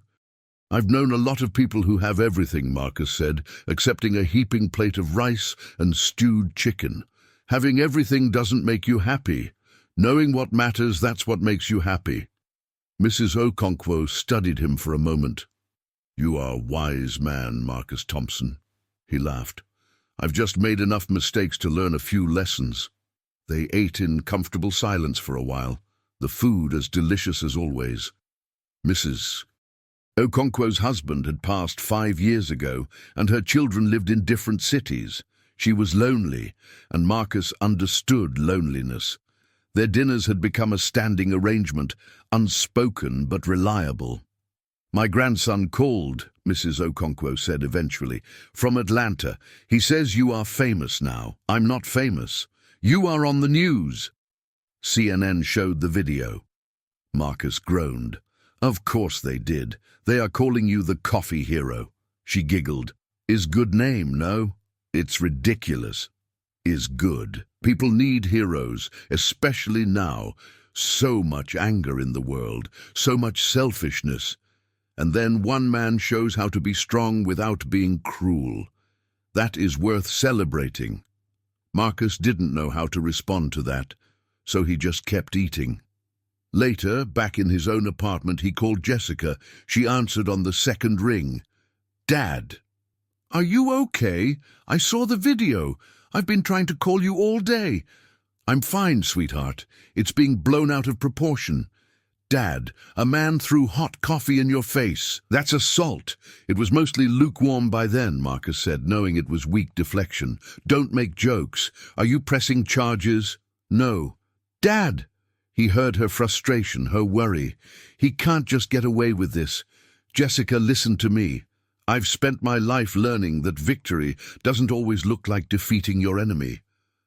"I've known a lot of people who have everything," Marcus said, accepting a heaping plate of rice and stewed chicken. "Having everything doesn't make you happy. Knowing what matters, that's what makes you happy." Mrs. Okonkwo studied him for a moment. "You are a wise man, Marcus Thompson." He laughed. "I've just made enough mistakes to learn a few lessons." They ate in comfortable silence for a while, the food as delicious as always. "Mrs. Okonkwo's husband had passed 5 years ago, and her children lived in different cities. She was lonely, and Marcus understood loneliness. Their dinners had become a standing arrangement, unspoken but reliable. "My grandson called," Mrs. Okonkwo said eventually, "from Atlanta. He says you are famous now." "I'm not famous. You are on the news." CNN showed the video. Marcus groaned. "Of course they did. They are calling you the coffee hero." She giggled. "Is good name, no? It's ridiculous." Is good. People need heroes, especially now. So much anger in the world, so much selfishness. And then one man shows how to be strong without being cruel. That is worth celebrating. Marcus didn't know how to respond to that, so he just kept eating. Later, back in his own apartment, he called Jessica. She answered on the second ring. "Dad, are you okay? I saw the video. I've been trying to call you all day." "I'm fine, sweetheart. It's being blown out of proportion." "Dad, a man threw hot coffee in your face. That's assault." "It was mostly lukewarm by then," Marcus said, knowing it was weak deflection. "Don't make jokes. Are you pressing charges?" "No." "Dad!" He heard her frustration, her worry. "He can't just get away with this. Jessica, listen to me. I've spent my life learning that victory doesn't always look like defeating your enemy.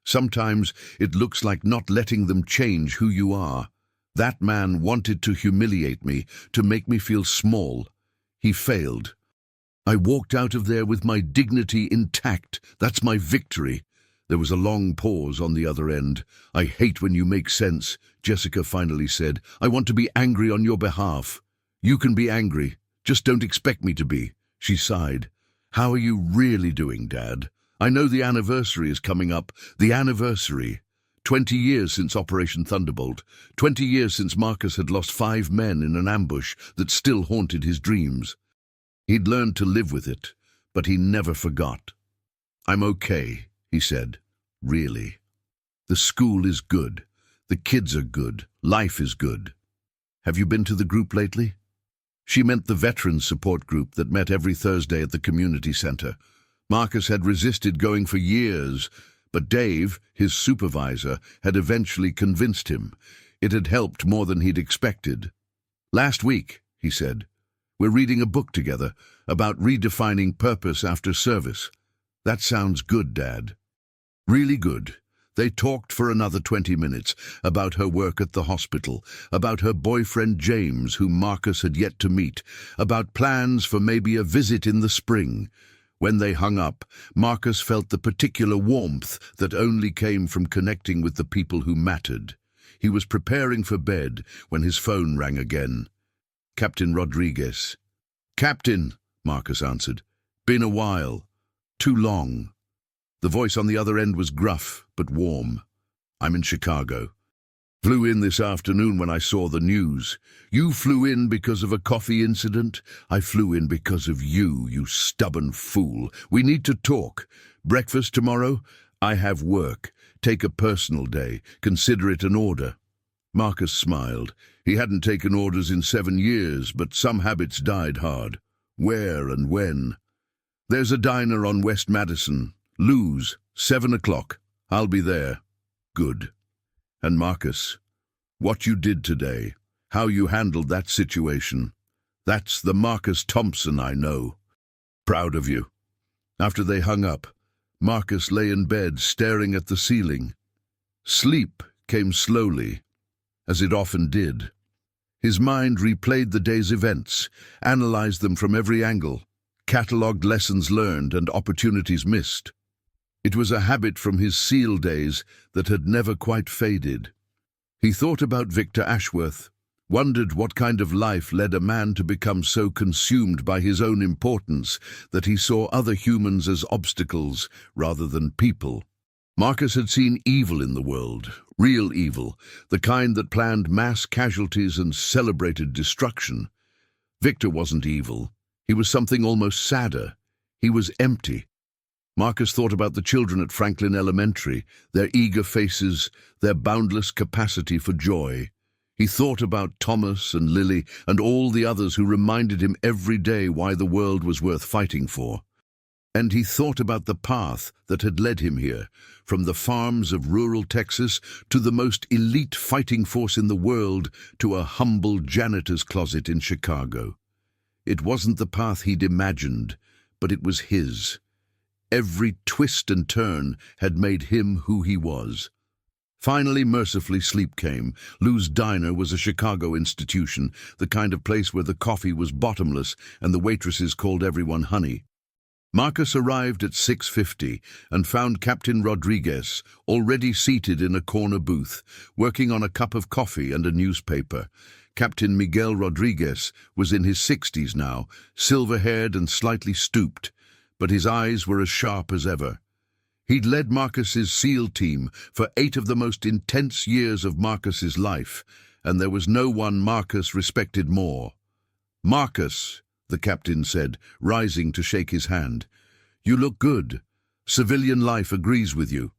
Sometimes it looks like not letting them change who you are. That man wanted to humiliate me, to make me feel small. He failed. I walked out of there with my dignity intact. That's my victory." There was a long pause on the other end. "I hate when you make sense," Jessica finally said. "I want to be angry on your behalf." "You can be angry. Just don't expect me to be." She sighed. "How are you really doing, Dad? I know the anniversary is coming up. The anniversary. 20 years since Operation Thunderbolt. 20 years since Marcus had lost 5 men in an ambush that still haunted his dreams. He'd learned to live with it, but he never forgot. "I'm okay," he said. "Really. The school is good. The kids are good. Life is good. Have you been to the group lately?" She meant the veterans support group that met every Thursday at the community center. Marcus had resisted going for years, but Dave, his supervisor, had eventually convinced him. It had helped more than he'd expected. "Last week," he said, "we're reading a book together about redefining purpose after service." "That sounds good, Dad." "Really good." They talked for another 20 minutes about her work at the hospital, about her boyfriend James, whom Marcus had yet to meet, about plans for maybe a visit in the spring. When they hung up, Marcus felt the particular warmth that only came from connecting with the people who mattered. He was preparing for bed when his phone rang again. "Captain Rodriguez." "Captain," Marcus answered. "Been a while. Too long." The voice on the other end was gruff, but warm. "I'm in Chicago. Flew in this afternoon when I saw the news. You flew in because of a coffee incident? I flew in because of you, you stubborn fool. We need to talk. Breakfast tomorrow? I have work. Take a personal day. Consider it an order." Marcus smiled. He hadn't taken orders in 7 years, but some habits died hard. "Where and when?" "There's a diner on West Madison. Lou's, 7 o'clock. I'll be there." "Good." "And Marcus, what you did today, how you handled that situation, that's the Marcus Thompson I know. Proud of you." After they hung up, Marcus lay in bed staring at the ceiling. Sleep came slowly, as it often did. His mind replayed the day's events, analyzed them from every angle, catalogued lessons learned and opportunities missed. It was a habit from his SEAL days that had never quite faded. He thought about Victor Ashworth, wondered what kind of life led a man to become so consumed by his own importance that he saw other humans as obstacles rather than people. Marcus had seen evil in the world, real evil, the kind that planned mass casualties and celebrated destruction. Victor wasn't evil. He was something almost sadder. He was empty. Marcus thought about the children at Franklin Elementary, their eager faces, their boundless capacity for joy. He thought about Thomas and Lily and all the others who reminded him every day why the world was worth fighting for. And he thought about the path that had led him here, from the farms of rural Texas to the most elite fighting force in the world to a humble janitor's closet in Chicago. It wasn't the path he'd imagined, but it was his. Every twist and turn had made him who he was. Finally, mercifully, sleep came. Lou's Diner was a Chicago institution, the kind of place where the coffee was bottomless and the waitresses called everyone honey. Marcus arrived at 6:50 and found Captain Rodriguez already seated in a corner booth, working on a cup of coffee and a newspaper. Captain Miguel Rodriguez was in his 60s now, silver-haired and slightly stooped, but his eyes were as sharp as ever. He'd led Marcus's SEAL team for 8 of the most intense years of Marcus's life, and there was no one Marcus respected more. "Marcus," the captain said, rising to shake his hand. "You look good. Civilian life agrees with you."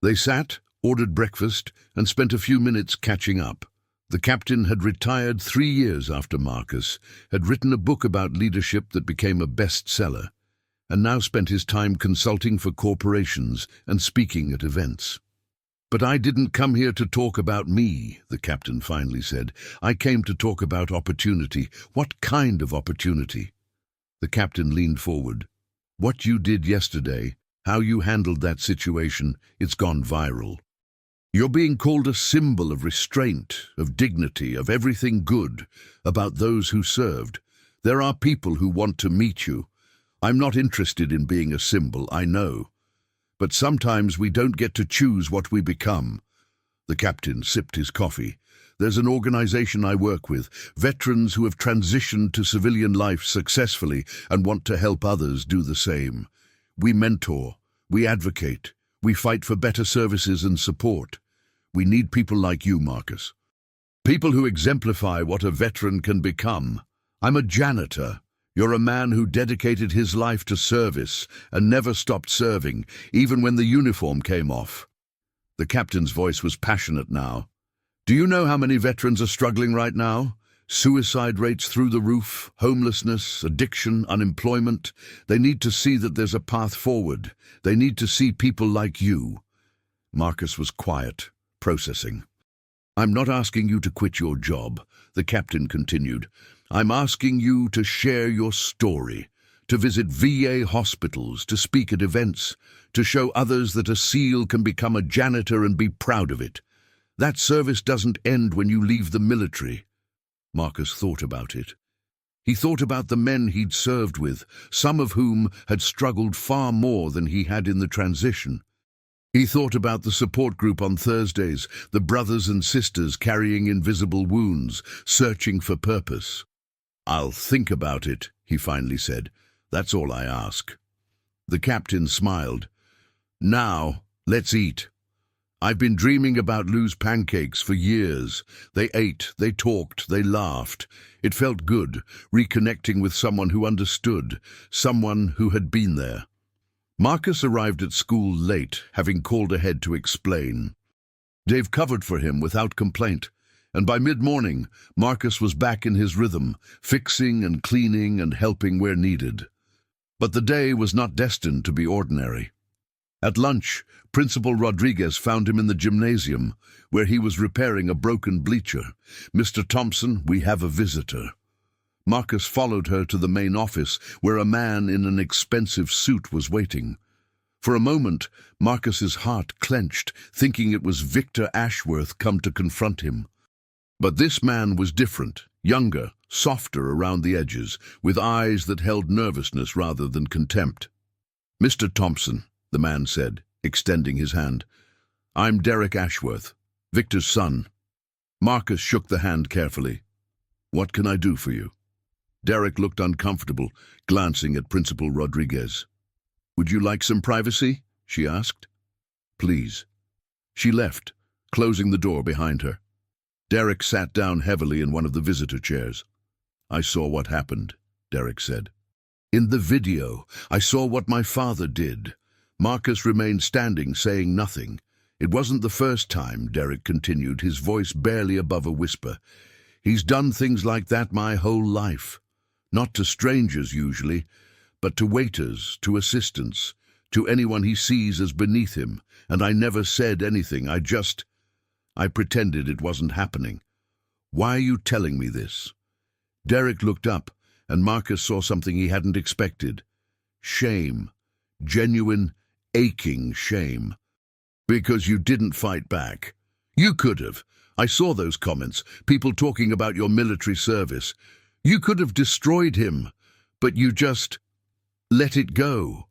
They sat, ordered breakfast, and spent a few minutes catching up. The captain had retired 3 years after Marcus, had written a book about leadership that became a bestseller, and now spent his time consulting for corporations and speaking at events. "But I didn't come here to talk about me," the captain finally said. "I came to talk about opportunity. What kind of opportunity?" The captain leaned forward. "What you did yesterday, how you handled that situation, it's gone viral. You're being called a symbol of restraint, of dignity, of everything good about those who served. There are people who want to meet you. I'm not interested in being a symbol, I know. But sometimes we don't get to choose what we become." The captain sipped his coffee. "There's an organization I work with, veterans who have transitioned to civilian life successfully and want to help others do the same. We mentor, we advocate, we fight for better services and support. We need people like you, Marcus. People who exemplify what a veteran can become. I'm a janitor. You're a man who dedicated his life to service and never stopped serving, even when the uniform came off." The captain's voice was passionate now. "Do you know how many veterans are struggling right now? Suicide rates through the roof, homelessness, addiction, unemployment. They need to see that there's a path forward. They need to see people like you." Marcus was quiet, processing. "I'm not asking you to quit your job," the captain continued. "I'm asking you to share your story, to visit VA hospitals, to speak at events, to show others that a SEAL can become a janitor and be proud of it. That service doesn't end when you leave the military." Marcus thought about it. He thought about the men he'd served with, some of whom had struggled far more than he had in the transition. He thought about the support group on Thursdays, the brothers and sisters carrying invisible wounds, searching for purpose. "I'll think about it," he finally said. "That's all I ask." The captain smiled. "Now, let's eat. I've been dreaming about Lou's pancakes for years. They ate, they talked, they laughed. It felt good, reconnecting with someone who understood, someone who had been there." Marcus arrived at school late, having called ahead to explain. Dave covered for him without complaint, and by mid-morning, Marcus was back in his rhythm, fixing and cleaning and helping where needed. But the day was not destined to be ordinary. At lunch, Principal Rodriguez found him in the gymnasium, where he was repairing a broken bleacher. "Mr. Thompson, we have a visitor." Marcus followed her to the main office, where a man in an expensive suit was waiting. For a moment, Marcus's heart clenched, thinking it was Victor Ashworth come to confront him. But this man was different, younger, softer around the edges, with eyes that held nervousness rather than contempt. "Mr. Thompson," the man said, extending his hand. "I'm Derek Ashworth, Victor's son." Marcus shook the hand carefully. "What can I do for you?" Derek looked uncomfortable, glancing at Principal Rodriguez. "Would you like some privacy?" she asked. "Please." She left, closing the door behind her. Derek sat down heavily in one of the visitor chairs. "I saw what happened," Derek said. "In the video, I saw what my father did." Marcus remained standing, saying nothing. It wasn't the first time, Derek continued, his voice barely above a whisper. He's done things like that my whole life. Not to strangers usually, but to waiters, to assistants, to anyone he sees as beneath him. And I never said anything. I pretended it wasn't happening. Why are you telling me this? Derek looked up, and Marcus saw something he hadn't expected. Shame. Genuine, aching shame. Because you didn't fight back. You could have. I saw those comments, people talking about your military service. You could have destroyed him, but you just let it go.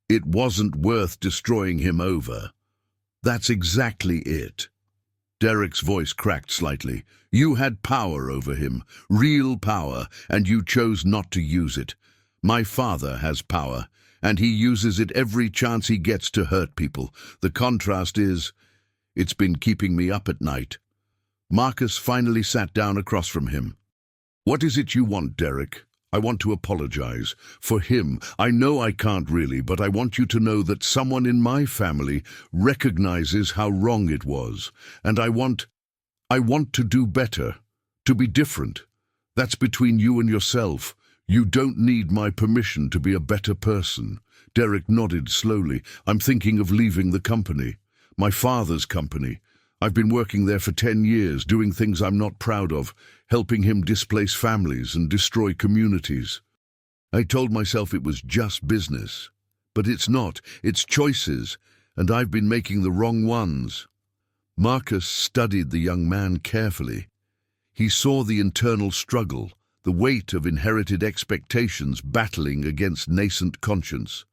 It wasn't worth destroying him over. That's exactly it. Derek's voice cracked slightly. You had power over him, real power, and you chose not to use it. My father has power, and he uses it every chance he gets to hurt people. The contrast is, it's been keeping me up at night. Marcus finally sat down across from him. What is it you want, Derek? I want to apologize. For him, I know I can't really, but I want you to know that someone in my family recognizes how wrong it was. And I want to do better, to be different. That's between you and yourself. You don't need my permission to be a better person. Derek nodded slowly. I'm thinking of leaving the company. My father's company. I've been working there for 10 years, doing things I'm not proud of, helping him displace families and destroy communities. I told myself it was just business. But it's not. It's choices, and I've been making the wrong ones. Marcus studied the young man carefully. He saw the internal struggle, the weight of inherited expectations battling against nascent conscience.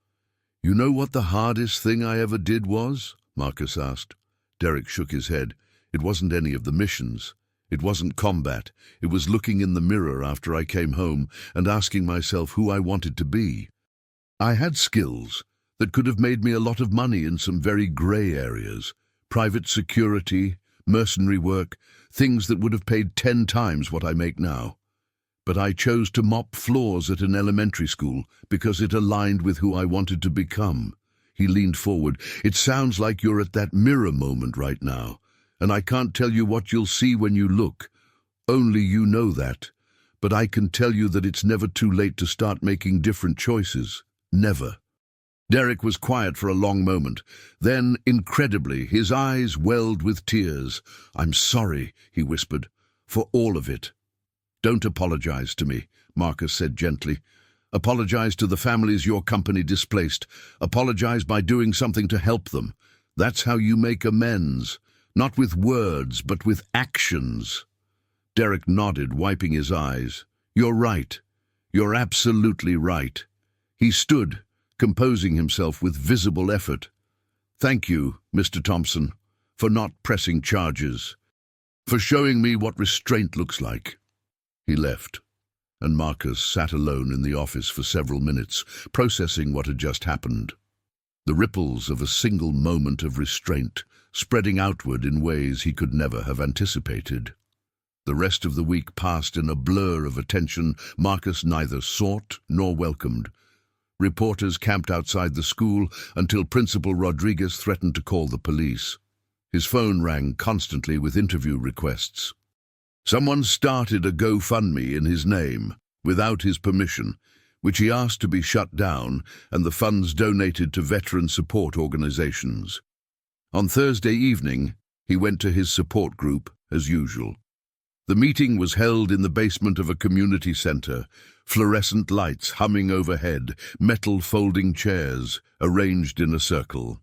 You know what the hardest thing I ever did was? Marcus asked. Derek shook his head. It wasn't any of the missions. It wasn't combat. It was looking in the mirror after I came home and asking myself who I wanted to be. I had skills that could have made me a lot of money in some very grey areas. Private security, mercenary work, things that would have paid 10 times what I make now. But I chose to mop floors at an elementary school because it aligned with who I wanted to become. He leaned forward. It sounds like you're at that mirror moment right now, and I can't tell you what you'll see when you look. Only you know that. But I can tell you that it's never too late to start making different choices. Never. Derek was quiet for a long moment. Then, incredibly, his eyes welled with tears. I'm sorry, he whispered, for all of it. Don't apologize to me, Marcus said gently. Apologize to the families your company displaced. Apologize by doing something to help them. That's how you make amends. Not with words, but with actions. Derek nodded, wiping his eyes. You're right. You're absolutely right. He stood, composing himself with visible effort. Thank you, Mr. Thompson, for not pressing charges, for showing me what restraint looks like. He left, and Marcus sat alone in the office for several minutes, processing what had just happened. The ripples of a single moment of restraint, spreading outward in ways he could never have anticipated. The rest of the week passed in a blur of attention Marcus neither sought nor welcomed. Reporters camped outside the school until Principal Rodriguez threatened to call the police. His phone rang constantly with interview requests. Someone started a GoFundMe in his name, without his permission, which he asked to be shut down and the funds donated to veteran support organizations. On Thursday evening, he went to his support group as usual. The meeting was held in the basement of a community center, fluorescent lights humming overhead, metal folding chairs arranged in a circle.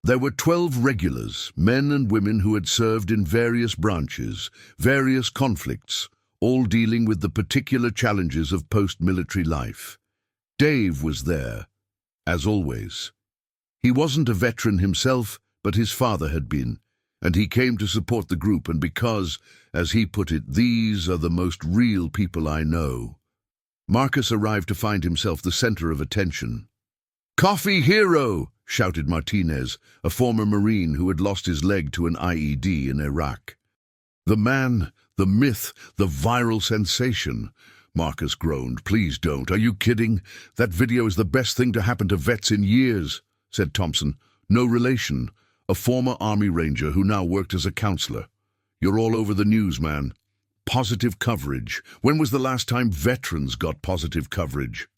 There were 12 regulars, men and women who had served in various branches, various conflicts, all dealing with the particular challenges of post-military life. Dave was there, as always. He wasn't a veteran himself, but his father had been, and he came to support the group, and because, as he put it, these are the most real people I know. Marcus arrived to find himself the center of attention. "Coffee hero!" shouted Martinez, a former Marine who had lost his leg to an IED in Iraq. The man, the myth, the viral sensation. Marcus groaned. "Please don't. Are you kidding? That video is the best thing to happen to vets in years," said Thompson. "No relation. a former Army Ranger who now worked as a counselor. You're all over the news, man. Positive coverage. When was the last time veterans got positive coverage?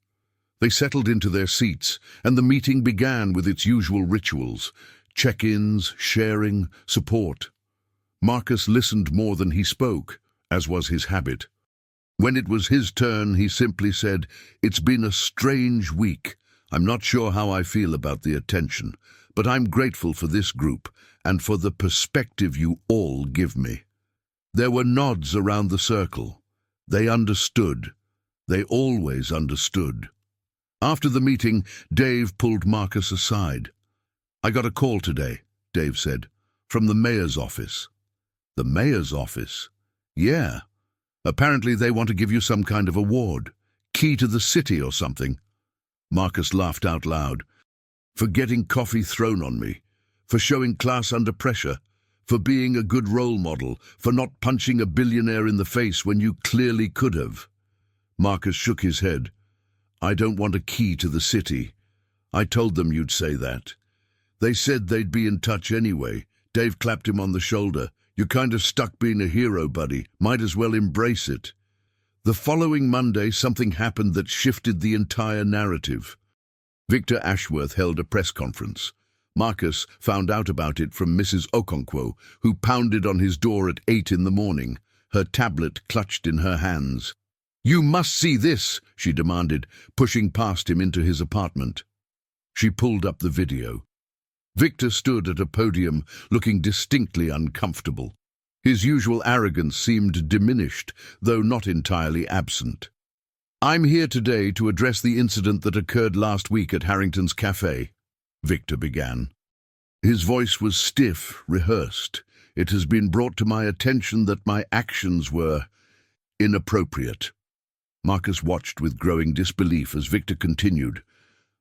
They settled into their seats, and the meeting began with its usual rituals: check-ins, sharing, support. Marcus listened more than he spoke, as was his habit. When it was his turn, he simply said, "It's been a strange week. I'm not sure how I feel about the attention, but I'm grateful for this group and for the perspective you all give me." There were nods around the circle. They understood. They always understood. After the meeting, Dave pulled Marcus aside. "I got a call today," Dave said, "from the mayor's office." "The mayor's office?" "Yeah. Apparently they want to give you some kind of award. Key to the city or something." Marcus laughed out loud. "For getting coffee thrown on me, for showing class under pressure, for being a good role model, for not punching a billionaire in the face when you clearly could have." Marcus shook his head. "I don't want a key to the city. I told them you'd say that. They said they'd be in touch anyway." Dave clapped him on the shoulder. "You're kind of stuck being a hero, buddy. Might as well embrace it." The following Monday, something happened that shifted the entire narrative. Victor Ashworth held a press conference. Marcus found out about it from Mrs. Okonkwo, who pounded on his door at 8 in the morning, her tablet clutched in her hands. "You must see this," she demanded, pushing past him into his apartment. She pulled up the video. Victor stood at a podium, looking distinctly uncomfortable. His usual arrogance seemed diminished, though not entirely absent. "I'm here today to address the incident that occurred last week at Harrington's Cafe," Victor began. His voice was stiff, rehearsed. "It has been brought to my attention that my actions were inappropriate." Marcus watched with growing disbelief as Victor continued.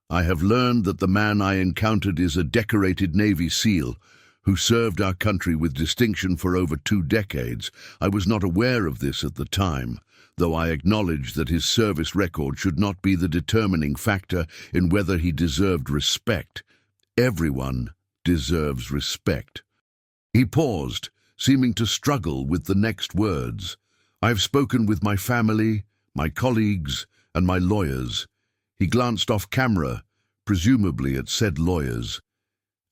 "I have learned that the man I encountered is a decorated Navy SEAL who served our country with distinction for over 2 decades. I was not aware of this at the time, though I acknowledge that his service record should not be the determining factor in whether he deserved respect. Everyone deserves respect." He paused, seeming to struggle with the next words. "I've spoken with my family, my colleagues, and my lawyers." He glanced off camera, presumably at said lawyers.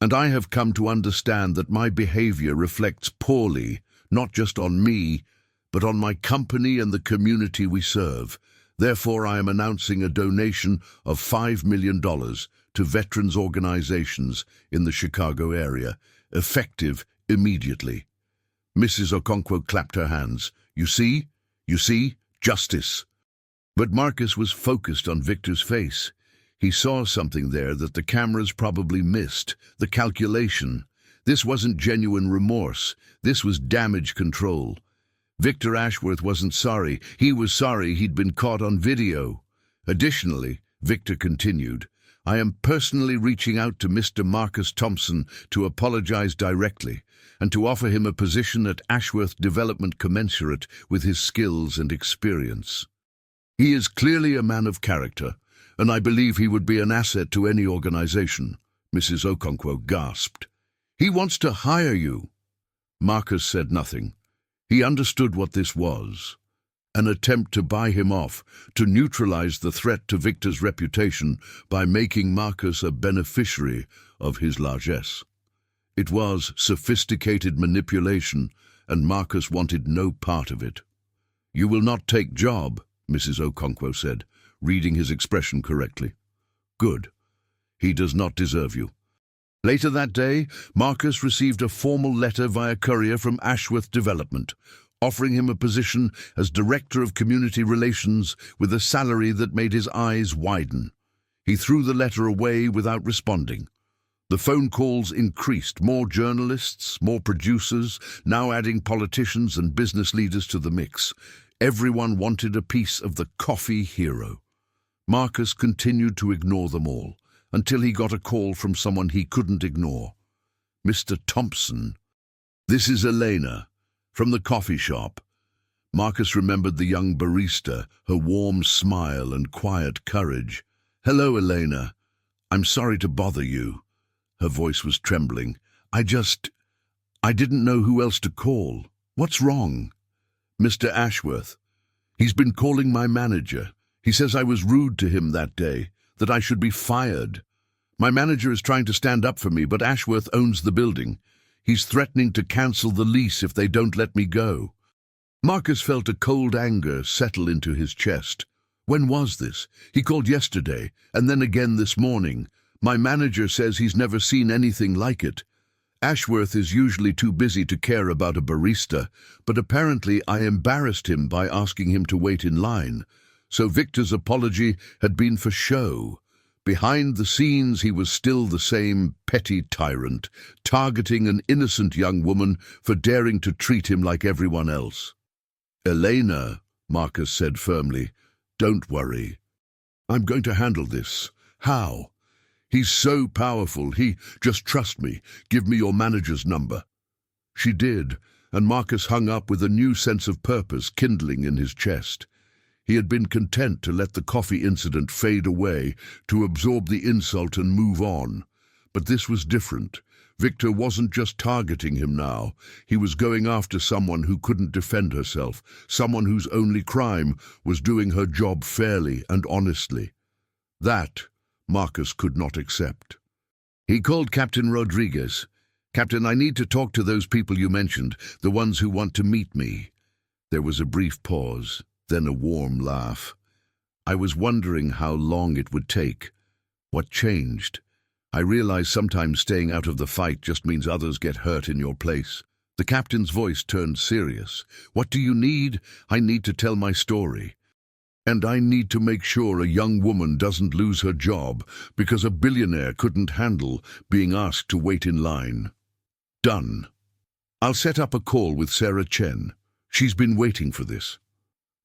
"And I have come to understand that my behavior reflects poorly, not just on me, but on my company and the community we serve. Therefore, I am announcing a donation of $5 million to veterans organizations in the Chicago area, effective immediately." Mrs. Okonkwo clapped her hands. You see? Justice." But Marcus was focused on Victor's face. He saw something there that the cameras probably missed, the calculation. This wasn't genuine remorse. This was damage control. Victor Ashworth wasn't sorry. He was sorry he'd been caught on video. Additionally, Victor continued, "I am personally reaching out to Mr. Marcus Thompson to apologize directly and to offer him a position at Ashworth Development commensurate with his skills and experience. He is clearly a man of character, and I believe he would be an asset to any organization." Mrs. Okonkwo gasped. "He wants to hire you." Marcus said nothing. He understood what this was. An attempt to buy him off, to neutralize the threat to Victor's reputation by making Marcus a beneficiary of his largesse. It was sophisticated manipulation, and Marcus wanted no part of it. "You will not take job," Mrs. Okonkwo said, reading his expression correctly. "Good. He does not deserve you." Later that day, Marcus received a formal letter via courier from Ashworth Development, offering him a position as Director of Community Relations with a salary that made his eyes widen. He threw the letter away without responding. The phone calls increased, more journalists, more producers, now adding politicians and business leaders to the mix. Everyone wanted a piece of the coffee hero. Marcus continued to ignore them all, until he got a call from someone he couldn't ignore. "Mr. Thompson." "This is Elena, from the coffee shop." Marcus remembered the young barista, her warm smile and quiet courage. "Hello, Elena. I'm sorry to bother you." Her voice was trembling. I didn't know who else to call. What's wrong? Mr. Ashworth. He's been calling my manager. He says I was rude to him that day, that I should be fired. My manager is trying to stand up for me, but Ashworth owns the building. He's threatening to cancel the lease if they don't let me go. Marcus felt a cold anger settle into his chest. When was this? He called yesterday, and then again this morning. My manager says he's never seen anything like it. Ashworth is usually too busy to care about a barista, but apparently I embarrassed him by asking him to wait in line. So Victor's apology had been for show. Behind the scenes, he was still the same petty tyrant, targeting an innocent young woman for daring to treat him like everyone else. Elena, Marcus said firmly, don't worry. I'm going to handle this. How? He's so powerful. Just trust me. Give me your manager's number. She did, and Marcus hung up with a new sense of purpose kindling in his chest. He had been content to let the coffee incident fade away, to absorb the insult and move on. But this was different. Victor wasn't just targeting him now. He was going after someone who couldn't defend herself, someone whose only crime was doing her job fairly and honestly. That Marcus could not accept. He called Captain Rodriguez. Captain, I need to talk to those people you mentioned, the ones who want to meet me. There was a brief pause, then a warm laugh. I was wondering how long it would take. What changed? I realize sometimes staying out of the fight just means others get hurt in your place. The captain's voice turned serious. What do you need? I need to tell my story. And I need to make sure a young woman doesn't lose her job because a billionaire couldn't handle being asked to wait in line. Done. I'll set up a call with Sarah Chen. She's been waiting for this.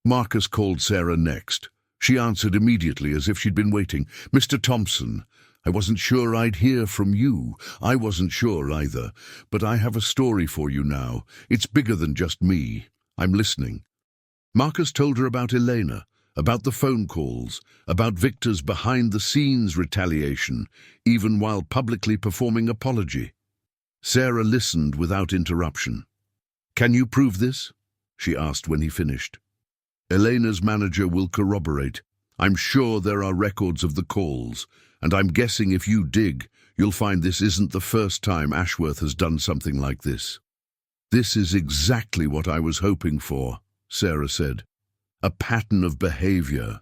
Marcus called Sarah next. She answered immediately as if she'd been waiting. Mr. Thompson, I wasn't sure I'd hear from you. I wasn't sure either. But I have a story for you now. It's bigger than just me. I'm listening. Marcus told her about Elena, about the phone calls, about Victor's behind-the-scenes retaliation, even while publicly performing apology. Sarah listened without interruption. Can you prove this? She asked when he finished. Elena's manager will corroborate. I'm sure there are records of the calls, and I'm guessing if you dig, you'll find this isn't the first time Ashworth has done something like this. This is exactly what I was hoping for, Sarah said. A pattern of behavior.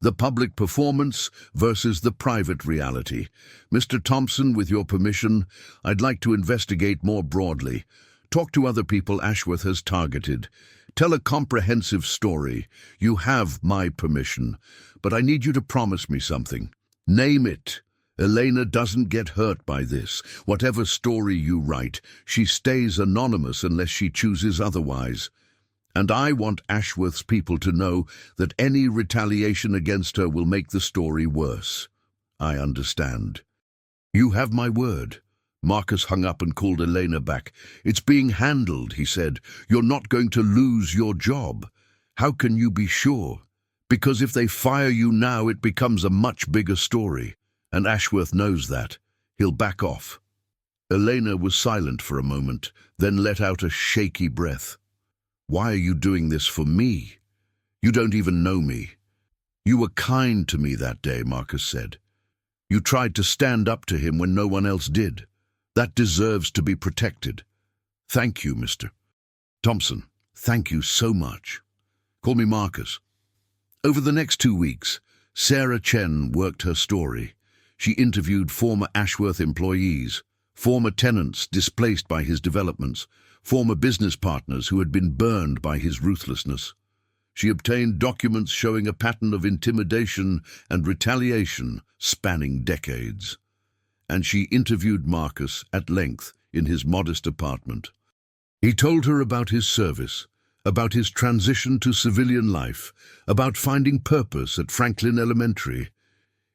The public performance versus the private reality. Mr. Thompson, with your permission, I'd like to investigate more broadly. Talk to other people Ashworth has targeted. Tell a comprehensive story. You have my permission, but I need you to promise me something. Name it. Elena doesn't get hurt by this. Whatever story you write, she stays anonymous unless she chooses otherwise. And I want Ashworth's people to know that any retaliation against her will make the story worse. I understand. You have my word. Marcus hung up and called Elena back. It's being handled, he said. You're not going to lose your job. How can you be sure? Because if they fire you now, it becomes a much bigger story. And Ashworth knows that. He'll back off. Elena was silent for a moment, then let out a shaky breath. Why are you doing this for me? You don't even know me. You were kind to me that day, Marcus said. You tried to stand up to him when no one else did. That deserves to be protected. Thank you, Mr. Thompson. Thank you so much. Call me Marcus. Over the next 2 weeks, Sarah Chen worked her story. She interviewed former Ashworth employees, former tenants displaced by his developments, former business partners who had been burned by his ruthlessness. She obtained documents showing a pattern of intimidation and retaliation spanning decades. And she interviewed Marcus at length in his modest apartment. He told her about his service, about his transition to civilian life, about finding purpose at Franklin Elementary.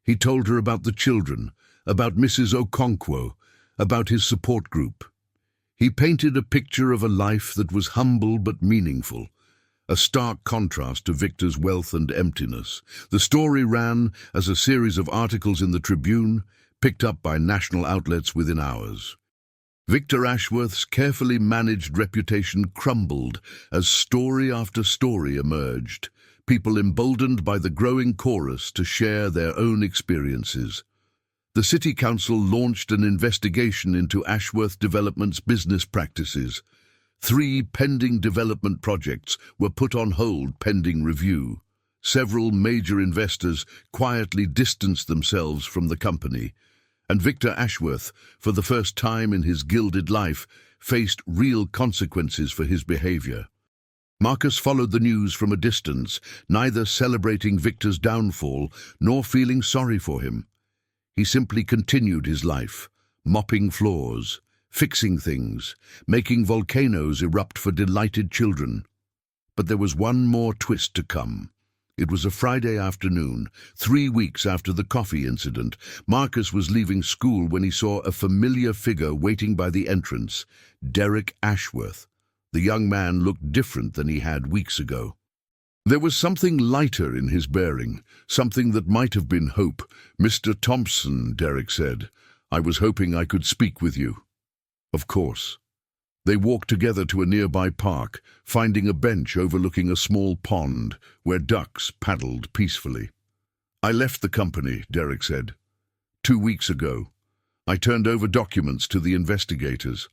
He told her about the children, about Mrs. Okonkwo, about his support group. He painted a picture of a life that was humble but meaningful, a stark contrast to Victor's wealth and emptiness. The story ran as a series of articles in the Tribune, picked up by national outlets within hours. Victor Ashworth's carefully managed reputation crumbled as story after story emerged, people emboldened by the growing chorus to share their own experiences. The City Council launched an investigation into Ashworth Development's business practices. 3 pending development projects were put on hold pending review. Several major investors quietly distanced themselves from the company, and Victor Ashworth, for the first time in his gilded life, faced real consequences for his behavior. Marcus followed the news from a distance, neither celebrating Victor's downfall nor feeling sorry for him. He simply continued his life, mopping floors, fixing things, making volcanoes erupt for delighted children. But there was one more twist to come. It was a Friday afternoon, 3 weeks after the coffee incident. Marcus was leaving school when he saw a familiar figure waiting by the entrance, Derek Ashworth. The young man looked different than he had weeks ago. There was something lighter in his bearing, something that might have been hope. "Mr. Thompson," Derek said, "I was hoping I could speak with you." "Of course." They walked together to a nearby park, finding a bench overlooking a small pond where ducks paddled peacefully. "I left the company," Derek said. 2 weeks ago. I turned over documents to the investigators.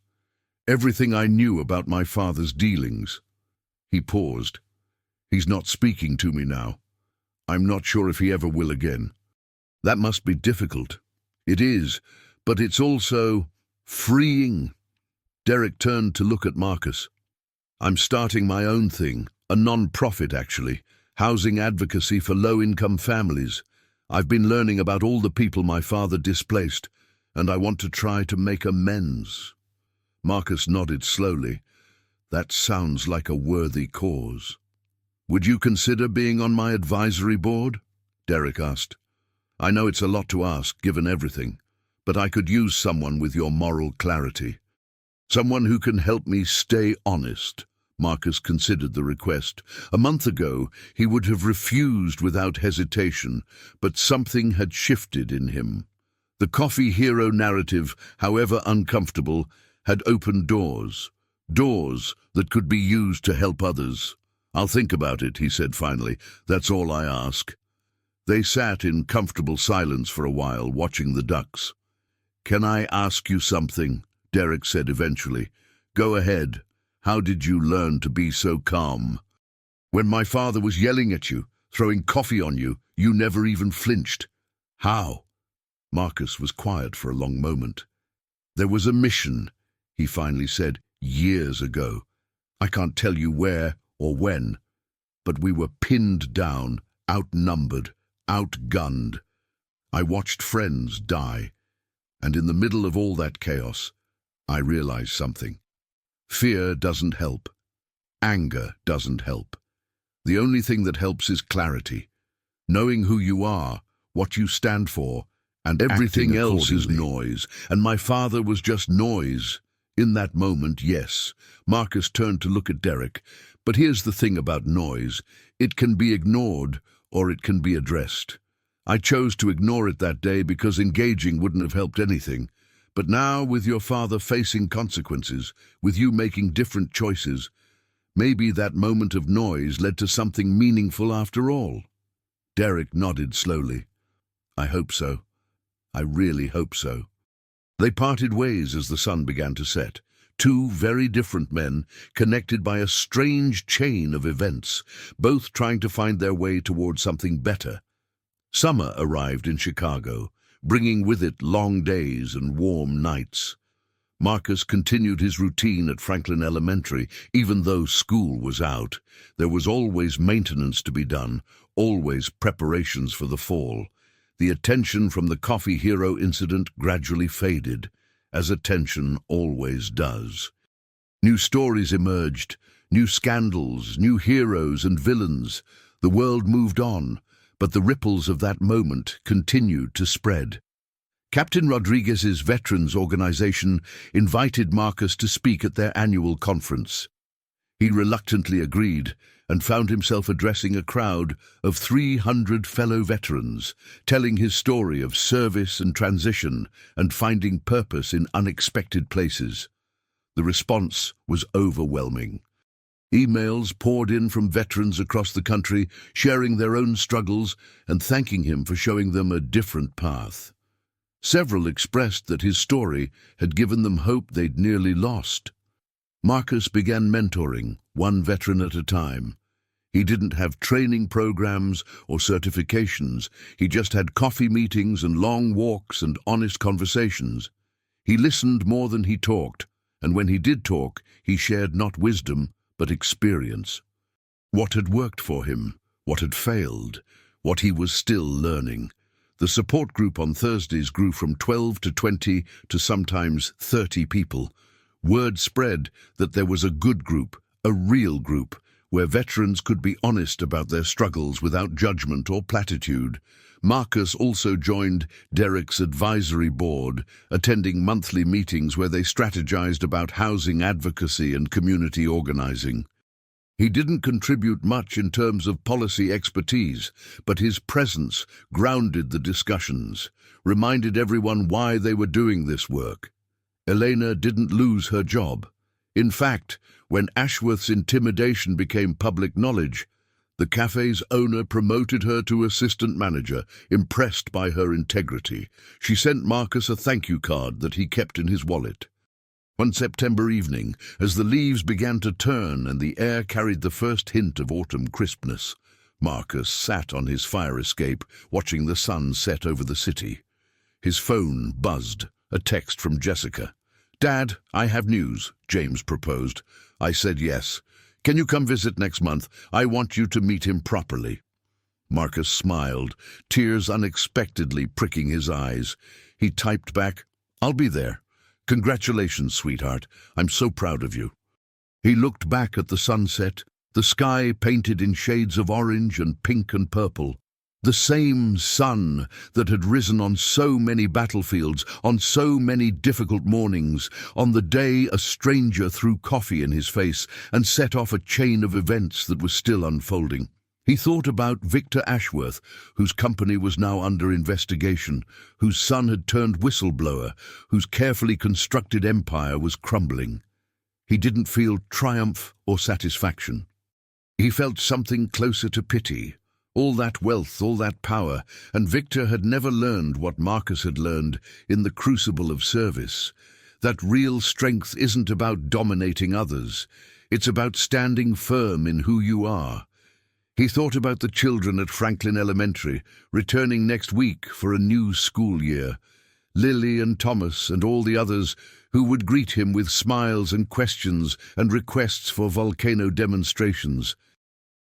Everything I knew about my father's dealings." He paused. "He's not speaking to me now. I'm not sure if he ever will again." "That must be difficult." "It is, but it's also freeing." Derek turned to look at Marcus. "I'm starting my own thing, a non-profit actually, housing advocacy for low-income families. I've been learning about all the people my father displaced, and I want to try to make amends." Marcus nodded slowly. "That sounds like a worthy cause." "Would you consider being on my advisory board?" Derek asked. "I know it's a lot to ask, given everything, but I could use someone with your moral clarity. Someone who can help me stay honest." Marcus considered the request. A month ago, he would have refused without hesitation, but something had shifted in him. The coffee hero narrative, however uncomfortable, had opened doors that could be used to help others. "I'll think about it," he said finally. "That's all I ask." They sat in comfortable silence for a while, watching the ducks. "Can I ask you something?" Derek said eventually. "Go ahead. How did you learn to be so calm? When my father was yelling at you, throwing coffee on you, you never even flinched. How?" Marcus was quiet for a long moment. "There was a mission," he finally said, "years ago. I can't tell you where or when, but we were pinned down, outnumbered, outgunned. I watched friends die, and in the middle of all that chaos, I realized something. Fear doesn't help. Anger doesn't help. The only thing that helps is clarity. Knowing who you are, what you stand for, and everything else is noise. And my father was just noise. In that moment, yes." Marcus turned to look at Derek. "But here's the thing about noise. It can be ignored, or it can be addressed. I chose to ignore it that day because engaging wouldn't have helped anything. But now, with your father facing consequences, with you making different choices, maybe that moment of noise led to something meaningful after all." Derek nodded slowly. "I hope so. I really hope so." They parted ways as the sun began to set. 2 very different men, connected by a strange chain of events, both trying to find their way toward something better. Summer arrived in Chicago, bringing with it long days and warm nights. Marcus continued his routine at Franklin Elementary, even though school was out. There was always maintenance to be done, always preparations for the fall. The attention from the coffee hero incident gradually faded, as attention always does. New stories emerged, new scandals, new heroes and villains. The world moved on, but the ripples of that moment continued to spread. Captain Rodriguez's Veterans Organization invited Marcus to speak at their annual conference. He reluctantly agreed and found himself addressing a crowd of 300 fellow veterans, telling his story of service and transition and finding purpose in unexpected places. The response was overwhelming. Emails poured in from veterans across the country, sharing their own struggles and thanking him for showing them a different path. Several expressed that his story had given them hope they'd nearly lost. Marcus began mentoring, one veteran at a time. He didn't have training programs or certifications. He just had coffee meetings and long walks and honest conversations. He listened more than he talked, and when he did talk, he shared not wisdom, but experience. What had worked for him, what had failed, what he was still learning. The support group on Thursdays grew from 12 to 20 to sometimes 30 people. Word spread that there was a good group, a real group, where veterans could be honest about their struggles without judgment or platitude. Marcus also joined Derek's advisory board, attending monthly meetings where they strategized about housing advocacy and community organizing. He didn't contribute much in terms of policy expertise, but his presence grounded the discussions, reminded everyone why they were doing this work. Elena didn't lose her job. In fact, when Ashworth's intimidation became public knowledge, the cafe's owner promoted her to assistant manager, impressed by her integrity. She sent Marcus a thank you card that he kept in his wallet. One September evening, as the leaves began to turn and the air carried the first hint of autumn crispness, Marcus sat on his fire escape, watching the sun set over the city. His phone buzzed, a text from Jessica. "Dad, I have news," James proposed. I said yes. "Can you come visit next month? I want you to meet him properly." Marcus smiled, tears unexpectedly pricking his eyes. He typed back, "I'll be there. Congratulations, sweetheart. I'm so proud of you." He looked back at the sunset, the sky painted in shades of orange and pink and purple. The same sun that had risen on so many battlefields, on so many difficult mornings, on the day a stranger threw coffee in his face and set off a chain of events that was still unfolding. He thought about Victor Ashworth, whose company was now under investigation, whose son had turned whistleblower, whose carefully constructed empire was crumbling. He didn't feel triumph or satisfaction. He felt something closer to pity. All that wealth, all that power, and Victor had never learned what Marcus had learned in the crucible of service. That real strength isn't about dominating others. It's about standing firm in who you are. He thought about the children at Franklin Elementary, returning next week for a new school year. Lily and Thomas and all the others who would greet him with smiles and questions and requests for volcano demonstrations.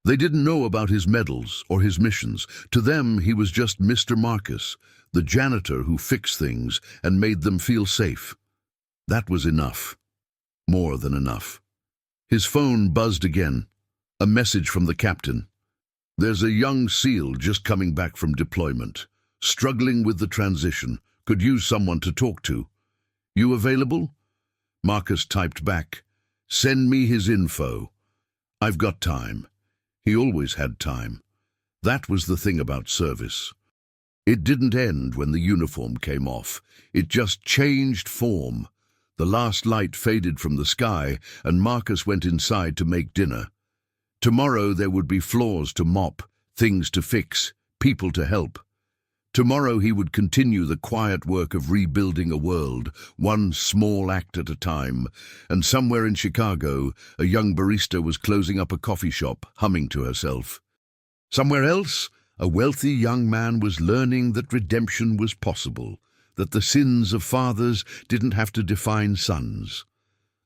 They didn't know about his medals or his missions. To them, he was just Mr. Marcus, the janitor who fixed things and made them feel safe. That was enough. More than enough. His phone buzzed again. A message from the captain. "There's a young SEAL just coming back from deployment, struggling with the transition, could use someone to talk to. You available?" Marcus typed back, "Send me his info. I've got time." He always had time. That was the thing about service. It didn't end when the uniform came off. It just changed form. The last light faded from the sky, and Marcus went inside to make dinner. Tomorrow there would be floors to mop, things to fix, people to help. Tomorrow he would continue the quiet work of rebuilding a world, one small act at a time, and somewhere in Chicago, a young barista was closing up a coffee shop, humming to herself. Somewhere else, a wealthy young man was learning that redemption was possible, that the sins of fathers didn't have to define sons.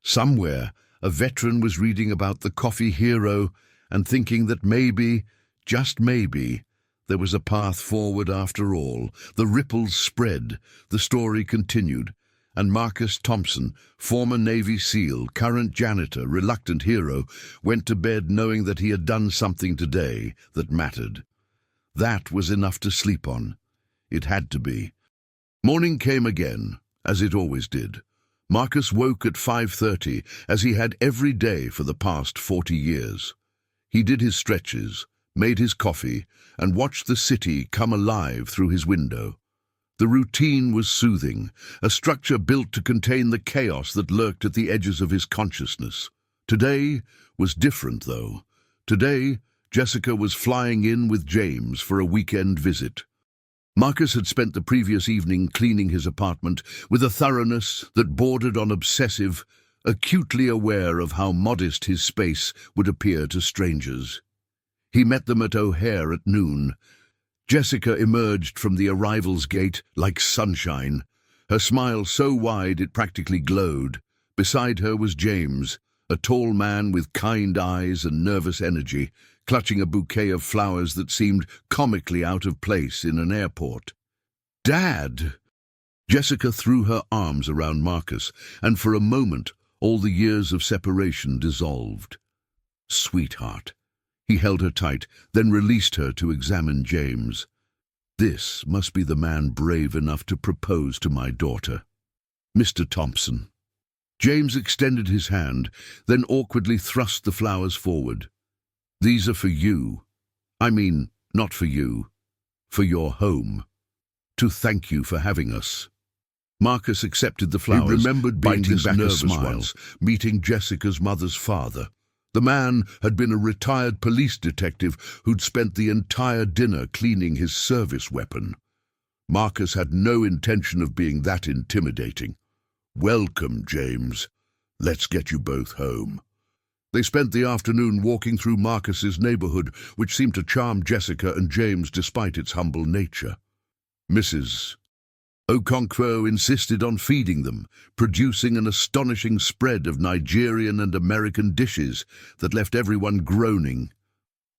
Somewhere, a veteran was reading about the coffee hero and thinking that maybe, just maybe, there was a path forward after all. The ripples spread, the story continued, and Marcus Thompson, former Navy SEAL, current janitor, reluctant hero, went to bed knowing that he had done something today that mattered. That was enough to sleep on. It had to be. Morning came again, as it always did. Marcus woke at 5:30, as he had every day for the past 40 years. He did his stretches, made his coffee, and watched the city come alive through his window. The routine was soothing, a structure built to contain the chaos that lurked at the edges of his consciousness. Today was different, though. Today, Jessica was flying in with James for a weekend visit. Marcus had spent the previous evening cleaning his apartment with a thoroughness that bordered on obsessive, acutely aware of how modest his space would appear to strangers. He met them at O'Hare at noon. Jessica emerged from the arrivals gate like sunshine, her smile so wide it practically glowed. Beside her was James, a tall man with kind eyes and nervous energy, clutching a bouquet of flowers that seemed comically out of place in an airport. "Dad!" Jessica threw her arms around Marcus, and for a moment all the years of separation dissolved. "Sweetheart." He held her tight, then released her to examine James. "This must be the man brave enough to propose to my daughter. Mr. Thompson." James extended his hand, then awkwardly thrust the flowers forward. "These are for you. I mean, not for you. For your home. To thank you for having us." Marcus accepted the flowers, he remembered biting back a smile, meeting Jessica's mother's father. The man had been a retired police detective who'd spent the entire dinner cleaning his service weapon. Marcus had no intention of being that intimidating. "Welcome, James. Let's get you both home." They spent the afternoon walking through Marcus's neighborhood, which seemed to charm Jessica and James despite its humble nature. Mrs. Okonkwo insisted on feeding them, producing an astonishing spread of Nigerian and American dishes that left everyone groaning.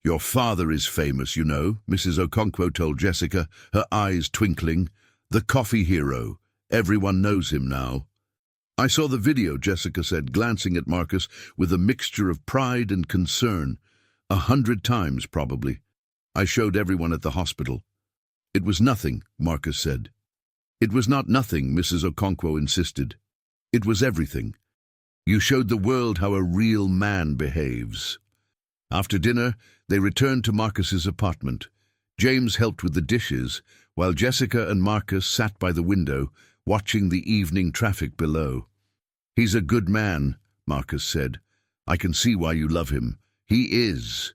"Your father is famous, you know," Mrs. Okonkwo told Jessica, her eyes twinkling. "The coffee hero. Everyone knows him now." "I saw the video," Jessica said, glancing at Marcus with a mixture of pride and concern. 100 times, probably. I showed everyone at the hospital." "It was nothing," Marcus said. "It was not nothing," Mrs. Okonkwo insisted. "It was everything. You showed the world how a real man behaves." After dinner, they returned to Marcus's apartment. James helped with the dishes, while Jessica and Marcus sat by the window, watching the evening traffic below. "He's a good man," Marcus said. "I can see why you love him. He is."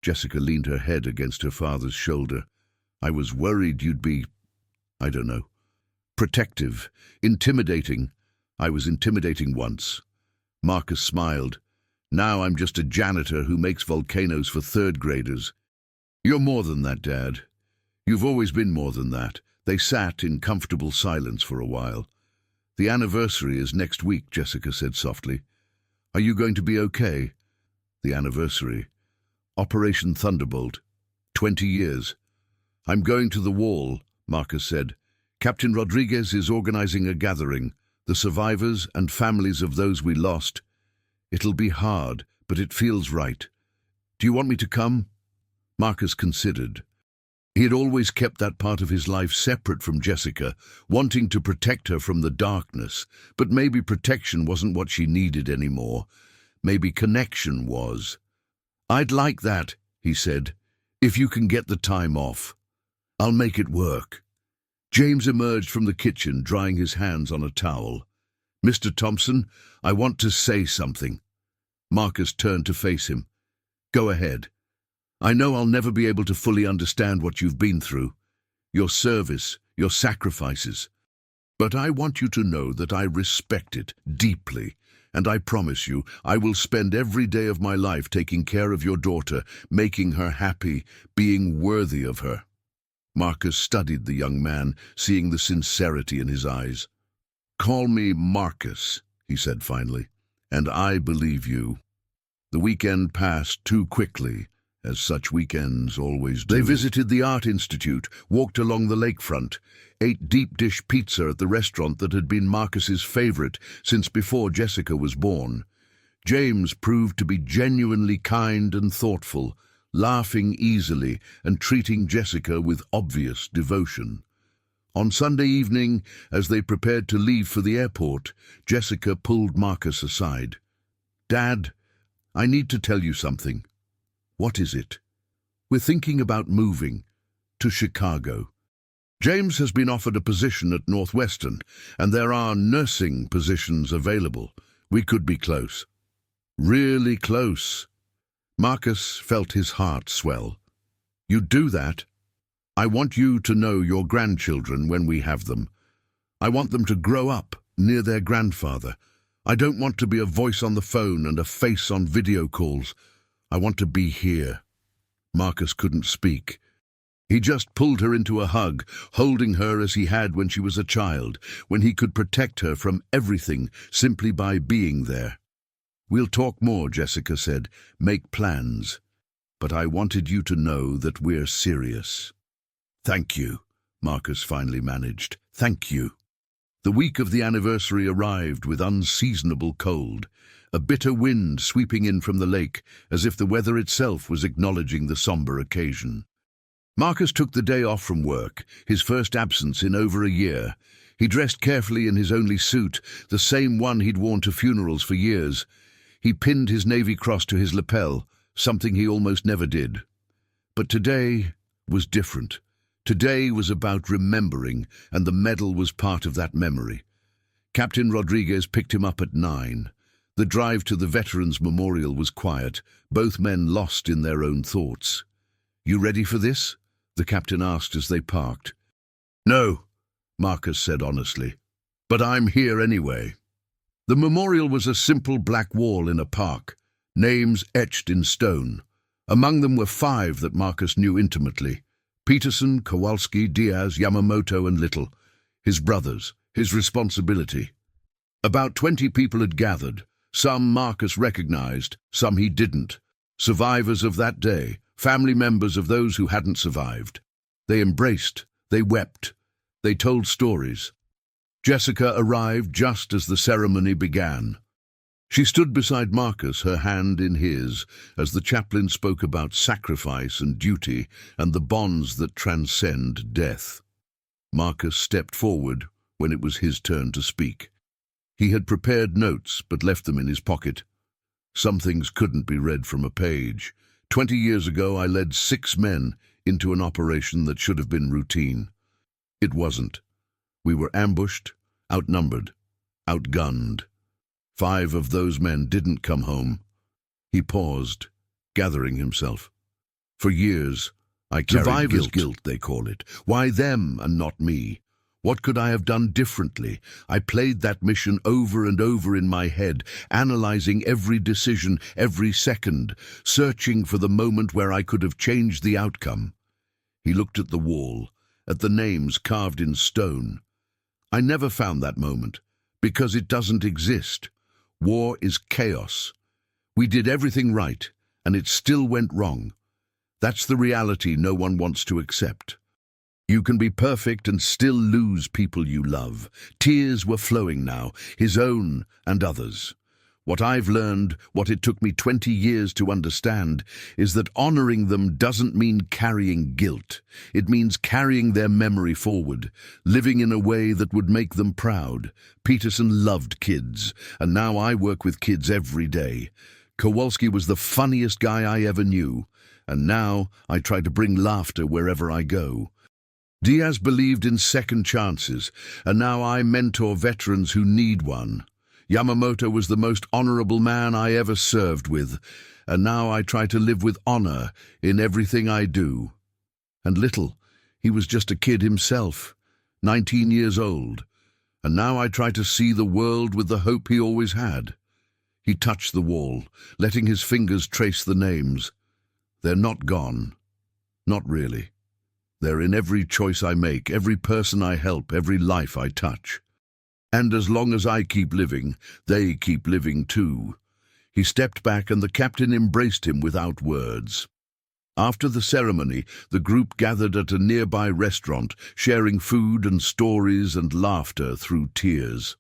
Jessica leaned her head against her father's shoulder. "I was worried you'd be, I don't know, protective, intimidating. I was intimidating once." Marcus smiled. "Now I'm just a janitor who makes volcanoes for third graders." "You're more than that, Dad. You've always been more than that." They sat in comfortable silence for a while. "The anniversary is next week," Jessica said softly. "Are you going to be okay?" "The anniversary. Operation Thunderbolt. 20 years. I'm going to the wall," Marcus said. "Captain Rodriguez is organizing a gathering, the survivors and families of those we lost. It'll be hard, but it feels right. Do you want me to come?" Marcus considered. He had always kept that part of his life separate from Jessica, wanting to protect her from the darkness, but maybe protection wasn't what she needed anymore. Maybe connection was. "I'd like that," he said, "if you can get the time off. I'll make it work." James emerged from the kitchen, drying his hands on a towel. "Mr. Thompson, I want to say something." Marcus turned to face him. "Go ahead. I know I'll never be able to fully understand what you've been through, your service, your sacrifices. But I want you to know that I respect it deeply, and I promise you I will spend every day of my life taking care of your daughter, making her happy, being worthy of her." Marcus studied the young man, seeing the sincerity in his eyes. "Call me Marcus," he said finally, "and I believe you." The weekend passed too quickly, as such weekends always do. They visited the Art Institute, walked along the lakefront, ate deep-dish pizza at the restaurant that had been Marcus's favorite since before Jessica was born. James proved to be genuinely kind and thoughtful, laughing easily and treating Jessica with obvious devotion. On Sunday evening, as they prepared to leave for the airport, Jessica pulled Marcus aside. "Dad, I need to tell you something." "What is it?" "We're thinking about moving to Chicago. James has been offered a position at Northwestern, and there are nursing positions available. We could be close." "Really close?" Marcus felt his heart swell. "You'd do that? I want you to know your grandchildren when we have them. I want them to grow up near their grandfather. I don't want to be a voice on the phone and a face on video calls. I want to be here." Marcus couldn't speak. He just pulled her into a hug, holding her as he had when she was a child, when he could protect her from everything simply by being there. "We'll talk more," Jessica said. "Make plans. But I wanted you to know that we're serious." "Thank you," Marcus finally managed. "Thank you." The week of the anniversary arrived with unseasonable cold, a bitter wind sweeping in from the lake, as if the weather itself was acknowledging the somber occasion. Marcus took the day off from work, his first absence in over a year. He dressed carefully in his only suit, the same one he'd worn to funerals for years. He pinned his Navy Cross to his lapel, something he almost never did. But today was different. Today was about remembering, and the medal was part of that memory. Captain Rodriguez picked him up at 9. The drive to the Veterans Memorial was quiet, both men lost in their own thoughts. "You ready for this?" the captain asked as they parked. "No," Marcus said honestly, "but I'm here anyway." The memorial was a simple black wall in a park, names etched in stone. Among them were 5 that Marcus knew intimately: Peterson, Kowalski, Diaz, Yamamoto, and Little. His brothers, his responsibility. About 20 people had gathered. Some Marcus recognized, some he didn't. Survivors of that day, family members of those who hadn't survived. They embraced, they wept, they told stories. Jessica arrived just as the ceremony began. She stood beside Marcus, her hand in his, as the chaplain spoke about sacrifice and duty and the bonds that transcend death. Marcus stepped forward when it was his turn to speak. He had prepared notes but left them in his pocket. Some things couldn't be read from a page. 20 years ago I led 6 men into an operation that should have been routine. It wasn't. We were ambushed, outnumbered, outgunned. 5 of those men didn't come home. He paused, gathering himself. For years, I carried survivor's guilt, they call it. Why them and not me? What could I have done differently? I played that mission over and over in my head, analyzing every decision, every second, searching for the moment where I could have changed the outcome. He looked at the wall, at the names carved in stone. I never found that moment, because it doesn't exist. War is chaos. We did everything right, and it still went wrong. That's the reality no one wants to accept. You can be perfect and still lose people you love. Tears were flowing now, his own and others. What I've learned, what it took me 20 years to understand, is that honoring them doesn't mean carrying guilt. It means carrying their memory forward, living in a way that would make them proud. Peterson loved kids, and now I work with kids every day. Kowalski was the funniest guy I ever knew, and now I try to bring laughter wherever I go. Diaz believed in second chances, and now I mentor veterans who need one. Yamamoto was the most honorable man I ever served with, and now I try to live with honor in everything I do. And Little, he was just a kid himself, 19 years old, and now I try to see the world with the hope he always had. He touched the wall, letting his fingers trace the names. They're not gone. Not really. They're in every choice I make, every person I help, every life I touch. And as long as I keep living, they keep living too. He stepped back and the captain embraced him without words. After the ceremony, the group gathered at a nearby restaurant, sharing food and stories and laughter through tears.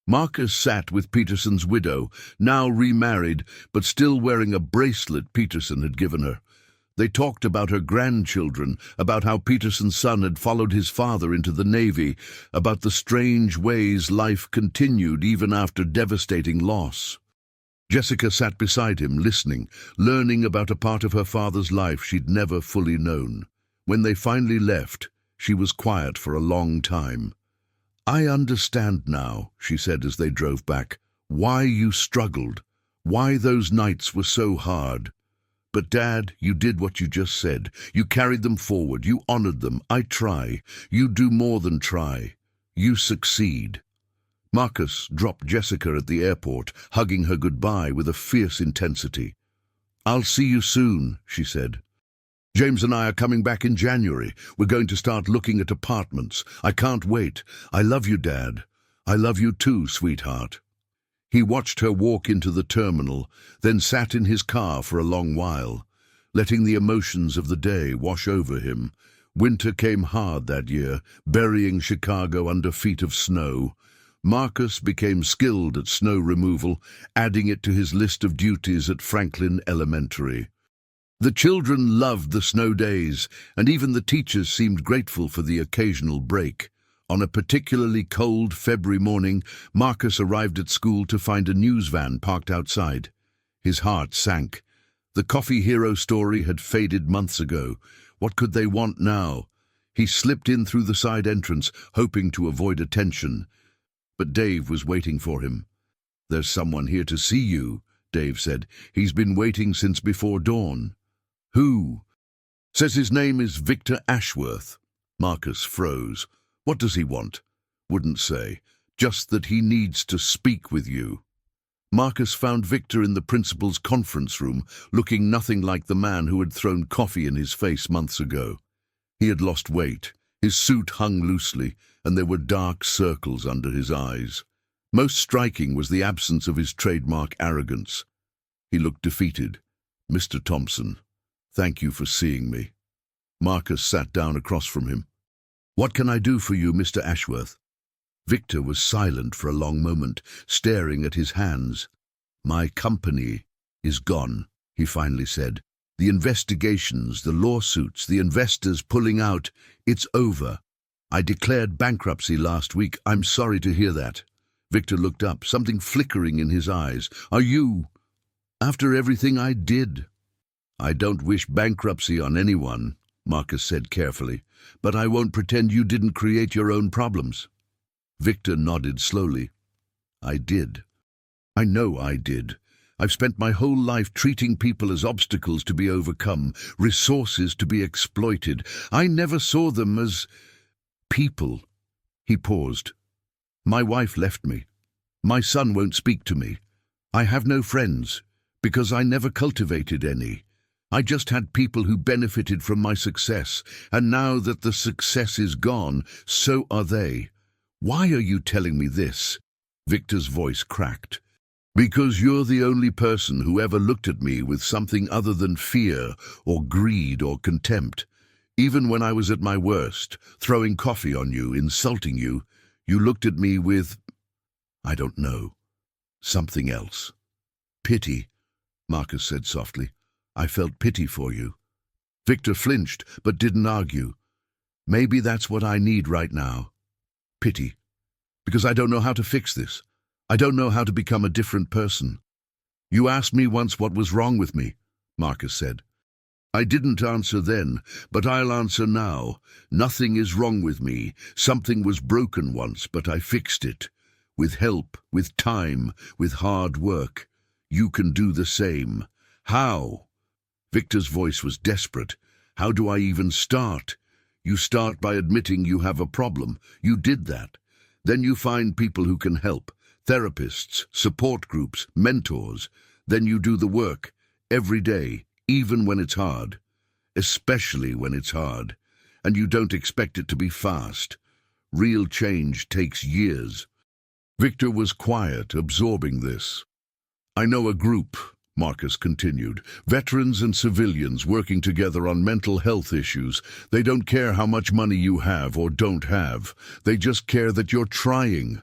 Marcus sat with Peterson's widow, now remarried, but still wearing a bracelet Peterson had given her. They talked about her grandchildren, about how Peterson's son had followed his father into the Navy, about the strange ways life continued even after devastating loss. Jessica sat beside him, listening, learning about a part of her father's life she'd never fully known. When they finally left, she was quiet for a long time. "I understand now," she said as they drove back, "why you struggled, why those nights were so hard. But Dad, you did what you just said. You carried them forward, you honored them. I try. You do more than try. You succeed." Marcus dropped Jessica at the airport, hugging her goodbye with a fierce intensity. "I'll see you soon," she said. "James and I are coming back in January. We're going to start looking at apartments. I can't wait. I love you, Dad. I love you too, sweetheart." He watched her walk into the terminal, then sat in his car for a long while, letting the emotions of the day wash over him. Winter came hard that year, burying Chicago under feet of snow. Marcus became skilled at snow removal, adding it to his list of duties at Franklin Elementary. The children loved the snow days, and even the teachers seemed grateful for the occasional break. On a particularly cold February morning, Marcus arrived at school to find a news van parked outside. His heart sank. The coffee hero story had faded months ago. What could they want now? He slipped in through the side entrance, hoping to avoid attention. But Dave was waiting for him. "There's someone here to see you," Dave said. "He's been waiting since before dawn." "Who?" "Says his name is Victor Ashworth." Marcus froze. "What does he want?" "Wouldn't say. Just that he needs to speak with you." Marcus found Victor in the principal's conference room, looking nothing like the man who had thrown coffee in his face months ago. He had lost weight. His suit hung loosely, and there were dark circles under his eyes. Most striking was the absence of his trademark arrogance. He looked defeated. "Mr. Thompson, thank you for seeing me." Marcus sat down across from him. "What can I do for you, Mr. Ashworth?" Victor was silent for a long moment, staring at his hands. "My company is gone," he finally said. "The investigations, the lawsuits, the investors pulling out, it's over. I declared bankruptcy last week. I'm sorry to hear that." Victor looked up, something flickering in his eyes. "Are you? After everything I did?" "I don't wish bankruptcy on anyone," Marcus said carefully, "but I won't pretend you didn't create your own problems." Victor nodded slowly. "I did. I know I did. I've spent my whole life treating people as obstacles to be overcome, resources to be exploited. I never saw them as people." He paused. "My wife left me. My son won't speak to me. I have no friends, because I never cultivated any. I just had people who benefited from my success, and now that the success is gone, so are they. Why are you telling me this?" Victor's voice cracked. "Because you're the only person who ever looked at me with something other than fear or greed or contempt. Even when I was at my worst, throwing coffee on you, insulting you, you looked at me with, I don't know, something else." "Pity," Marcus said softly. "I felt pity for you." Victor flinched, but didn't argue. "Maybe that's what I need right now. Pity. Because I don't know how to fix this. I don't know how to become a different person." "You asked me once what was wrong with me," Marcus said. "I didn't answer then, but I'll answer now. Nothing is wrong with me. Something was broken once, but I fixed it. With help, with time, with hard work. You can do the same. How?" Victor's voice was desperate. "How do I even start?" "You start by admitting you have a problem. You did that. Then you find people who can help. Therapists, support groups, mentors. Then you do the work. Every day, even when it's hard. Especially when it's hard. And you don't expect it to be fast. Real change takes years." Victor was quiet, absorbing this. "I know a group," Marcus continued, "veterans and civilians working together on mental health issues. They don't care how much money you have or don't have. They just care that you're trying.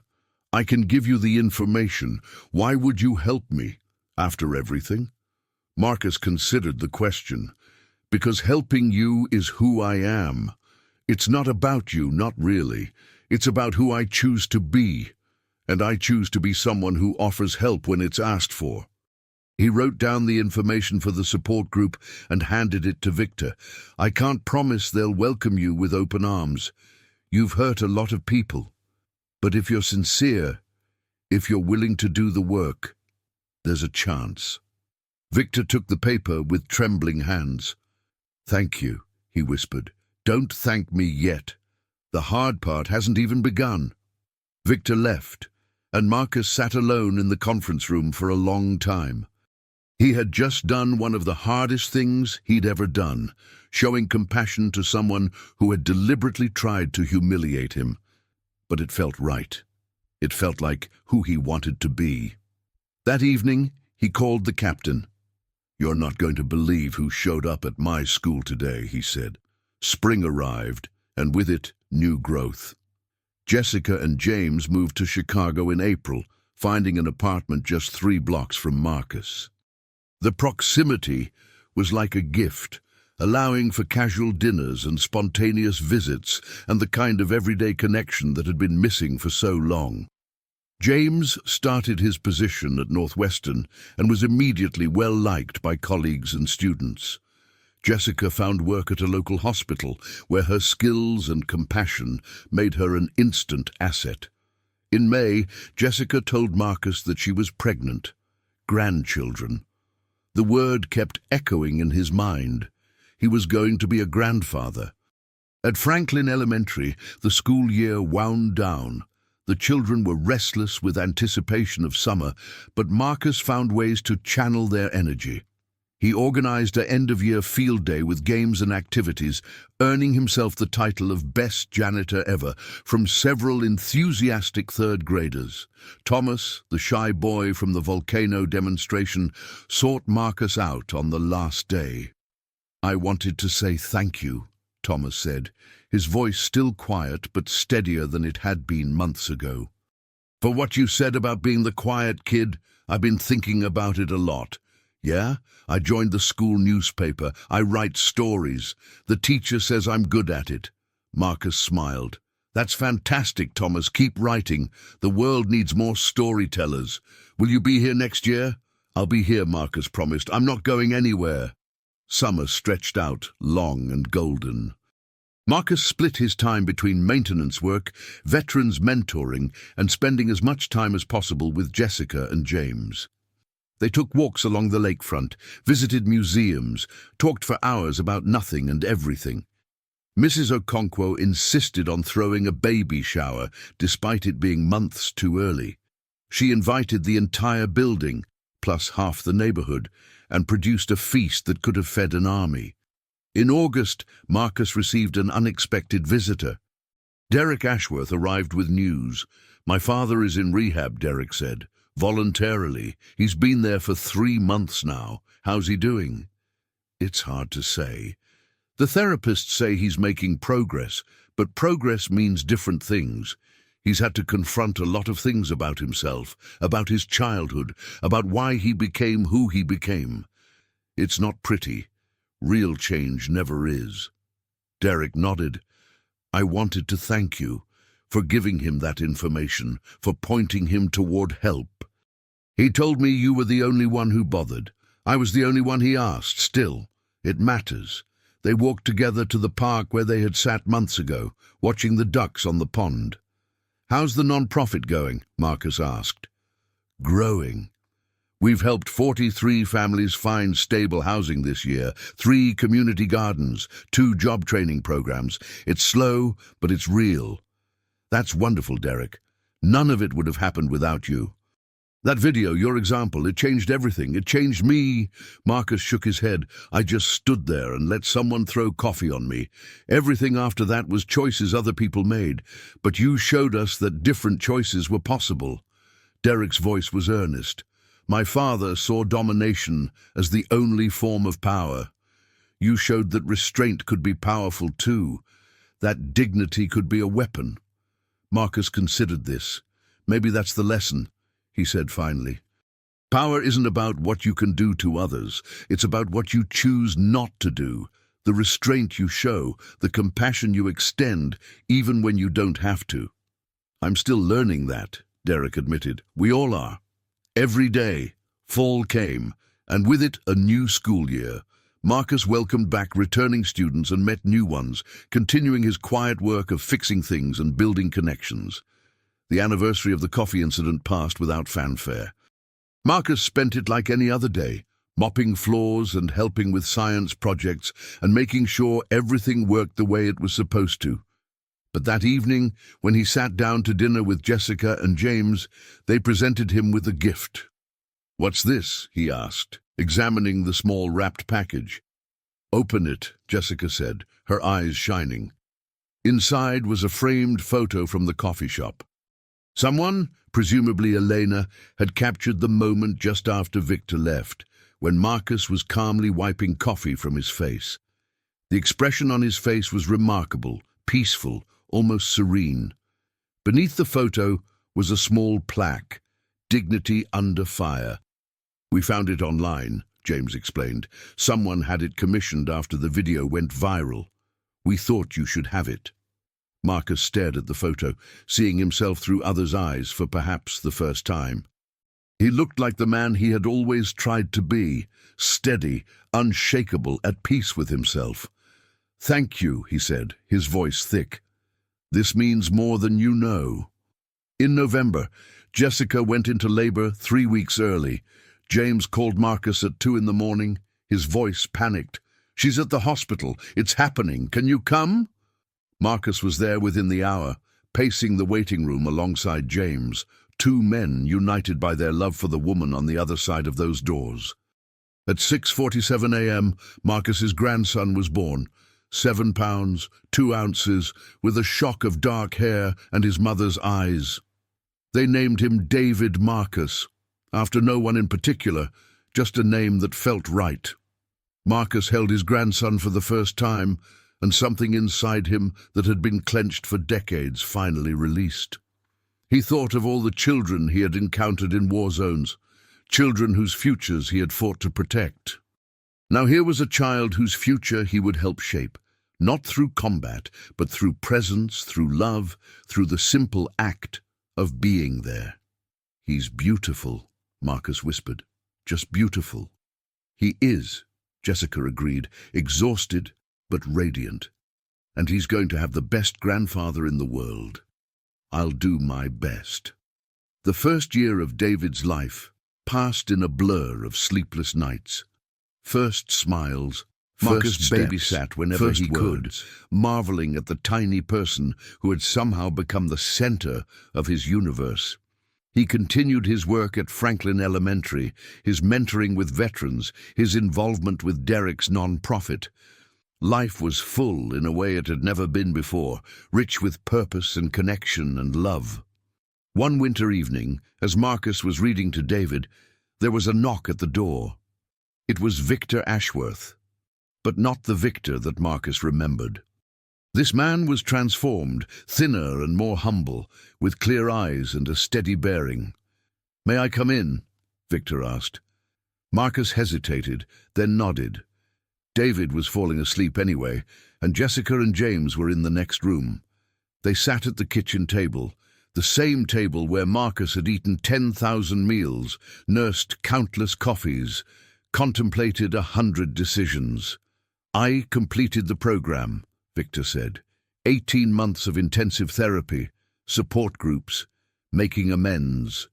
I can give you the information. Why would you help me? After everything?" Marcus considered the question. Because helping you is who I am. It's not about you, not really. It's about who I choose to be. And I choose to be someone who offers help when it's asked for. He wrote down the information for the support group and handed it to Victor. I can't promise they'll welcome you with open arms. You've hurt a lot of people. But if you're sincere, if you're willing to do the work, there's a chance. Victor took the paper with trembling hands. Thank you, he whispered. Don't thank me yet. The hard part hasn't even begun. Victor left, and Marcus sat alone in the conference room for a long time. He had just done one of the hardest things he'd ever done, showing compassion to someone who had deliberately tried to humiliate him. But it felt right. It felt like who he wanted to be. That evening, he called the captain. You're not going to believe who showed up at my school today, he said. Spring arrived, and with it, new growth. Jessica and James moved to Chicago in April, finding an apartment just 3 blocks from Marcus. The proximity was like a gift, allowing for casual dinners and spontaneous visits and the kind of everyday connection that had been missing for so long. James started his position at Northwestern and was immediately well liked by colleagues and students. Jessica found work at a local hospital where her skills and compassion made her an instant asset. In May, Jessica told Marcus that she was pregnant. Grandchildren. The word kept echoing in his mind. He was going to be a grandfather. At Franklin Elementary, the school year wound down. The children were restless with anticipation of summer, but Marcus found ways to channel their energy. He organized an end-of-year field day with games and activities, earning himself the title of Best Janitor Ever from several enthusiastic third graders. Thomas, the shy boy from the volcano demonstration, sought Marcus out on the last day. I wanted to say thank you, Thomas said, his voice still quiet but steadier than it had been months ago. For what you said about being the quiet kid, I've been thinking about it a lot. Yeah, I joined the school newspaper. I write stories. The teacher says I'm good at it. Marcus smiled. That's fantastic, Thomas. Keep writing. The world needs more storytellers. Will you be here next year? I'll be here, Marcus promised. I'm not going anywhere. Summer stretched out, long and golden. Marcus split his time between maintenance work, veterans mentoring, and spending as much time as possible with Jessica and James. They took walks along the lakefront, visited museums, talked for hours about nothing and everything. Mrs. Okonkwo insisted on throwing a baby shower, despite it being months too early. She invited the entire building, plus half the neighborhood, and produced a feast that could have fed an army. In August, Marcus received an unexpected visitor. Derek Ashworth arrived with news. My father is in rehab, Derek said. Voluntarily. He's been there for 3 months now. How's he doing? It's hard to say. The therapists say he's making progress, but progress means different things. He's had to confront a lot of things about himself, about his childhood, about why he became who he became. It's not pretty. Real change never is. Derek nodded. I wanted to thank you for giving him that information, for pointing him toward help. He told me you were the only one who bothered. I was the only one he asked. Still, it matters. They walked together to the park where they had sat months ago, watching the ducks on the pond. How's the non-profit going? Marcus asked. Growing. We've helped 43 families find stable housing this year, 3 community gardens, 2 job training programs. It's slow, but it's real. That's wonderful, Derek. None of it would have happened without you. That video, your example, it changed everything. It changed me. Marcus shook his head. I just stood there and let someone throw coffee on me. Everything after that was choices other people made. But you showed us that different choices were possible. Derek's voice was earnest. My father saw domination as the only form of power. You showed that restraint could be powerful too, that dignity could be a weapon. Marcus considered this. Maybe that's the lesson, he said finally. Power isn't about what you can do to others. It's about what you choose not to do. the restraint you show, the compassion you extend, even when you don't have to. I'm still learning that, Derek admitted. We all are. Every day, fall came, and with it a new school year. Marcus welcomed back returning students and met new ones, continuing his quiet work of fixing things and building connections. The anniversary of the coffee incident passed without fanfare. Marcus spent it like any other day, mopping floors and helping with science projects and making sure everything worked the way it was supposed to. But that evening, when he sat down to dinner with Jessica and James, they presented him with a gift. "What's this?" he asked, examining the small wrapped package. "Open it," Jessica said, her eyes shining. Inside was a framed photo from the coffee shop. Someone, presumably Elena, had captured the moment just after Victor left, when Marcus was calmly wiping coffee from his face. The expression on his face was remarkable, peaceful, almost serene. Beneath the photo was a small plaque, "Dignity Under Fire." "We found it online," James explained. "Someone had it commissioned after the video went viral. We thought you should have it." Marcus stared at the photo, seeing himself through others' eyes for perhaps the first time. He looked like the man he had always tried to be, steady, unshakable, at peace with himself. "Thank you," he said, his voice thick. "This means more than you know." In November, Jessica went into labor 3 weeks early. James called Marcus at 2 in the morning, his voice panicked. "She's at the hospital. It's happening. Can you come?" Marcus was there within the hour, pacing the waiting room alongside James, 2 men united by their love for the woman on the other side of those doors. At 6:47 a.m., Marcus's grandson was born, 7 pounds, 2 ounces, with a shock of dark hair and his mother's eyes. They named him David Marcus, after no one in particular, just a name that felt right. Marcus held his grandson for the first time, and something inside him that had been clenched for decades finally released. He thought of all the children he had encountered in war zones, children whose futures he had fought to protect. Now here was a child whose future he would help shape, not through combat, but through presence, through love, through the simple act of being there. "He's beautiful," Marcus whispered. "Just beautiful." "He is," Jessica agreed, exhausted but radiant. "And he's going to have the best grandfather in the world. I'll do my best." The first year of David's life passed in a blur of sleepless nights. First smiles, Marcus babysat whenever he could, marveling at the tiny person who had somehow become the center of his universe. He continued his work at Franklin Elementary, his mentoring with veterans, his involvement with Derek's non-profit. Life was full in a way it had never been before, rich with purpose and connection and love. One winter evening, as Marcus was reading to David, there was a knock at the door. It was Victor Ashworth, but not the Victor that Marcus remembered. This man was transformed, thinner and more humble, with clear eyes and a steady bearing. "May I come in?" Victor asked. Marcus hesitated, then nodded. David was falling asleep anyway, and Jessica and James were in the next room. They sat at the kitchen table, the same table where Marcus had eaten 10,000 meals, nursed countless coffees, contemplated 100 decisions. "I completed the program," Victor said. 18 months of intensive therapy, support groups, making amends.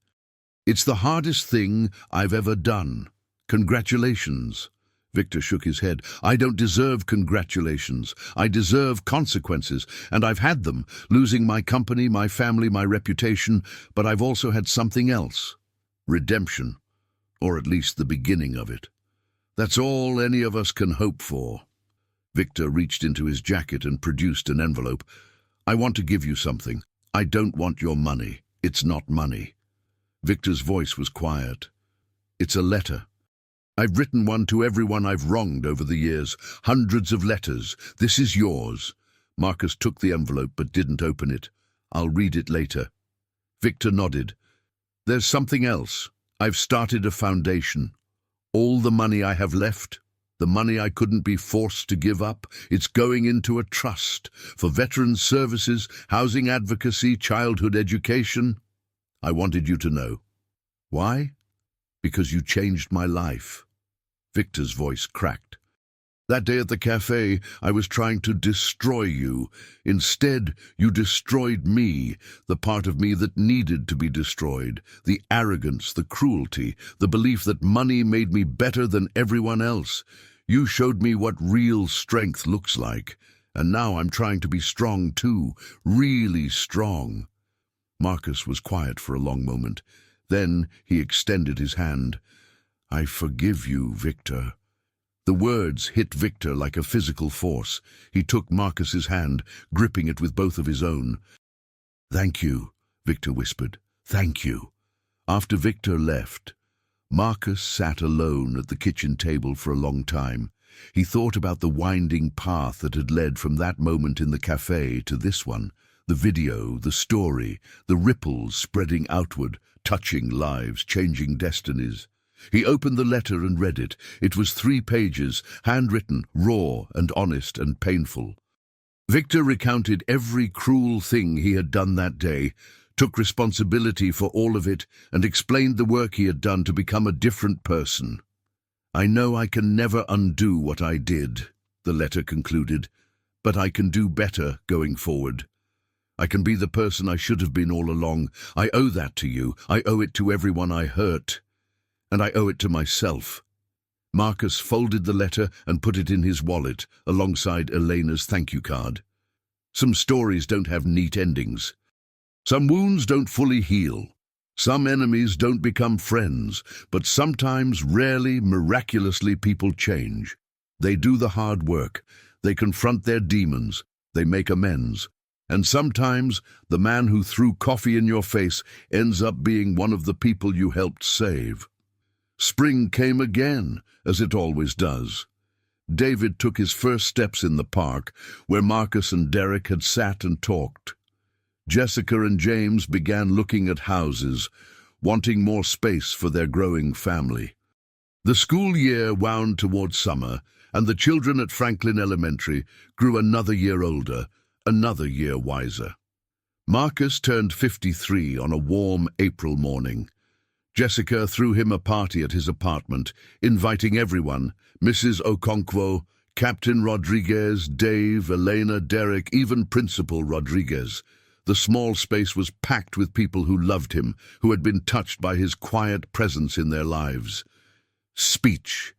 "It's the hardest thing I've ever done. Congratulations." Victor shook his head. "I don't deserve congratulations. I deserve consequences, and I've had them, losing my company, my family, my reputation, but I've also had something else. Redemption, or at least the beginning of it. That's all any of us can hope for." Victor reached into his jacket and produced an envelope. "I want to give you something. I don't want your money. It's not money." Victor's voice was quiet. "It's a letter. I've written one to everyone I've wronged over the years. Hundreds of letters. This is yours." Marcus took the envelope but didn't open it. "I'll read it later." Victor nodded. "There's something else. I've started a foundation. All the money I have left, The money I couldn't be forced to give up, it's going into a trust for veterans services, housing advocacy, childhood education. I wanted you to know. Why? Because you changed my life. Victor's voice cracked. That day at the cafe, I was trying to destroy you. Instead, you destroyed me, the part of me that needed to be destroyed, the arrogance, the cruelty, the belief that money made me better than everyone else. You showed me what real strength looks like, and now I'm trying to be strong too, really strong. Marcus was quiet for a long moment. Then he extended his hand. I forgive you, Victor. The words hit Victor like a physical force. He took Marcus's hand, gripping it with both of his own. Thank you, Victor whispered. Thank you. After Victor left, Marcus sat alone at the kitchen table for a long time. He thought about the winding path that had led from that moment in the cafe to this one. The video, the story, the ripples spreading outward, touching lives, changing destinies. He opened the letter and read it. It was 3 pages, handwritten, raw and honest and painful. Victor recounted every cruel thing he had done that day, took responsibility for all of it, and explained the work he had done to become a different person. I know I can never undo what I did, the letter concluded, but I can do better going forward. I can be the person I should have been all along. I owe that to you. I owe it to everyone I hurt. And I owe it to myself. Marcus folded the letter and put it in his wallet, alongside Elena's thank you card. Some stories don't have neat endings. Some wounds don't fully heal. Some enemies don't become friends, but sometimes, rarely, miraculously, people change. They do the hard work. They confront their demons. They make amends. And sometimes, the man who threw coffee in your face ends up being one of the people you helped save. Spring came again, as it always does. David took his first steps in the park, where Marcus and Derek had sat and talked. Jessica and James began looking at houses, wanting more space for their growing family. The school year wound towards summer, and the children at Franklin Elementary grew another year older, another year wiser. Marcus turned 53 on a warm April morning. Jessica threw him a party at his apartment, inviting everyone, Mrs. Okonkwo, Captain Rodriguez, Dave, Elena, Derek, even Principal Rodriguez. The small space was packed with people who loved him, who had been touched by his quiet presence in their lives. Speech,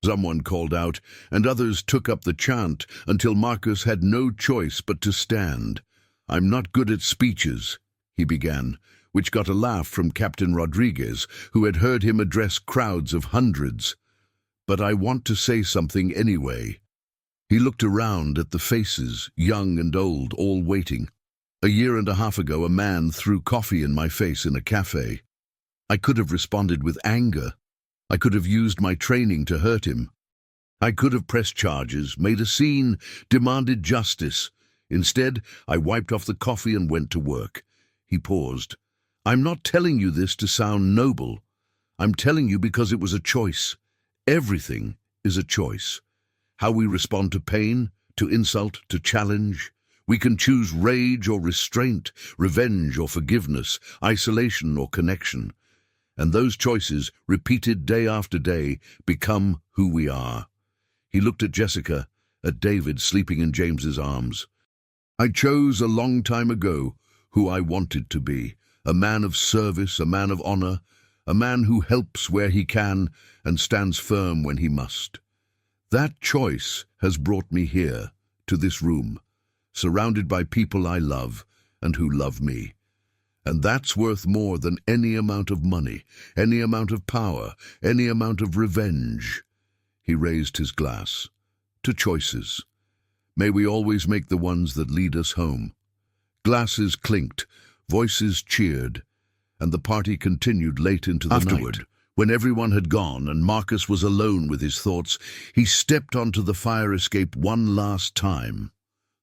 someone called out, and others took up the chant until Marcus had no choice but to stand. I'm not good at speeches, he began, which got a laugh from Captain Rodriguez, who had heard him address crowds of hundreds. But I want to say something anyway. He looked around at the faces, young and old, all waiting. A year and a half ago, a man threw coffee in my face in a cafe. I could have responded with anger. I could have used my training to hurt him. I could have pressed charges, made a scene, demanded justice. Instead, I wiped off the coffee and went to work. He paused. I'm not telling you this to sound noble. I'm telling you because it was a choice. Everything is a choice. How we respond to pain, to insult, to challenge. We can choose rage or restraint, revenge or forgiveness, isolation or connection. And those choices, repeated day after day, become who we are. He looked at Jessica, at David sleeping in James's arms. I chose a long time ago who I wanted to be. A man of service, a man of honor, a man who helps where he can and stands firm when he must. That choice has brought me here, to this room, surrounded by people I love and who love me. And that's worth more than any amount of money, any amount of power, any amount of revenge. He raised his glass. To choices. May we always make the ones that lead us home. Glasses clinked. Voices cheered, and the party continued late into the night. When everyone had gone and Marcus was alone with his thoughts, he stepped onto the fire escape one last time.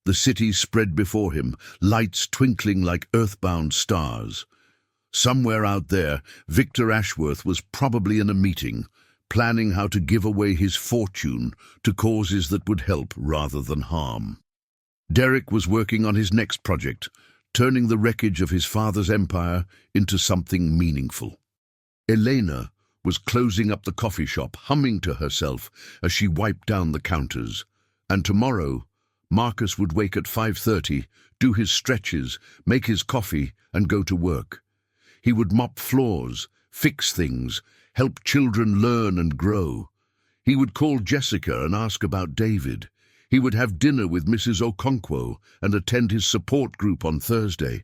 The city spread before him, lights twinkling like earthbound stars. Somewhere out there, Victor Ashworth was probably in a meeting, planning how to give away his fortune to causes that would help rather than harm. Derek was working on his next project, turning the wreckage of his father's empire into something meaningful. Elena was closing up the coffee shop, humming to herself as she wiped down the counters. And tomorrow, Marcus would wake at 5:30, do his stretches, make his coffee, and go to work. He would mop floors, fix things, help children learn and grow. He would call Jessica and ask about David. He would have dinner with Mrs. Okonkwo and attend his support group on Thursday.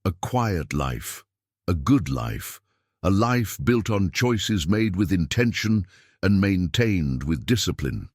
A quiet life, a good life, a life built on choices made with intention and maintained with discipline.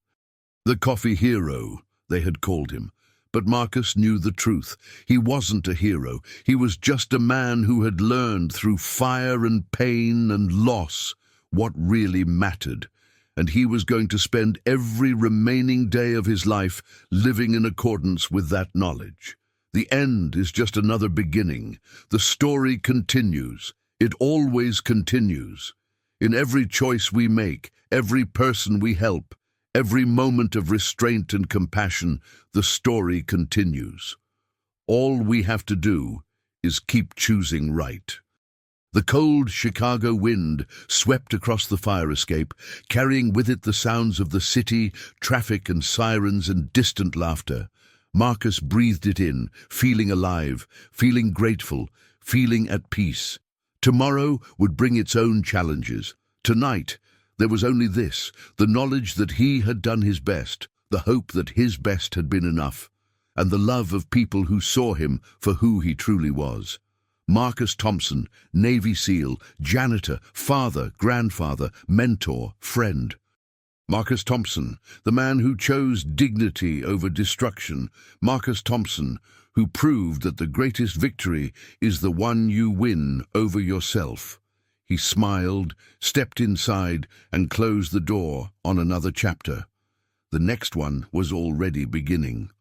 The coffee hero, they had called him. But Marcus knew the truth. He wasn't a hero. He was just a man who had learned through fire and pain and loss what really mattered. And he was going to spend every remaining day of his life living in accordance with that knowledge. The end is just another beginning. The story continues. It always continues. In every choice we make, every person we help, every moment of restraint and compassion, the story continues. All we have to do is keep choosing right. The cold Chicago wind swept across the fire escape, carrying with it the sounds of the city, traffic and sirens and distant laughter. Marcus breathed it in, feeling alive, feeling grateful, feeling at peace. Tomorrow would bring its own challenges. Tonight, there was only this, the knowledge that he had done his best, the hope that his best had been enough, and the love of people who saw him for who he truly was. Marcus Thompson, Navy SEAL, janitor, father, grandfather, mentor, friend. Marcus Thompson, the man who chose dignity over destruction. Marcus Thompson, who proved that the greatest victory is the one you win over yourself. He smiled, stepped inside, and closed the door on another chapter. The next one was already beginning.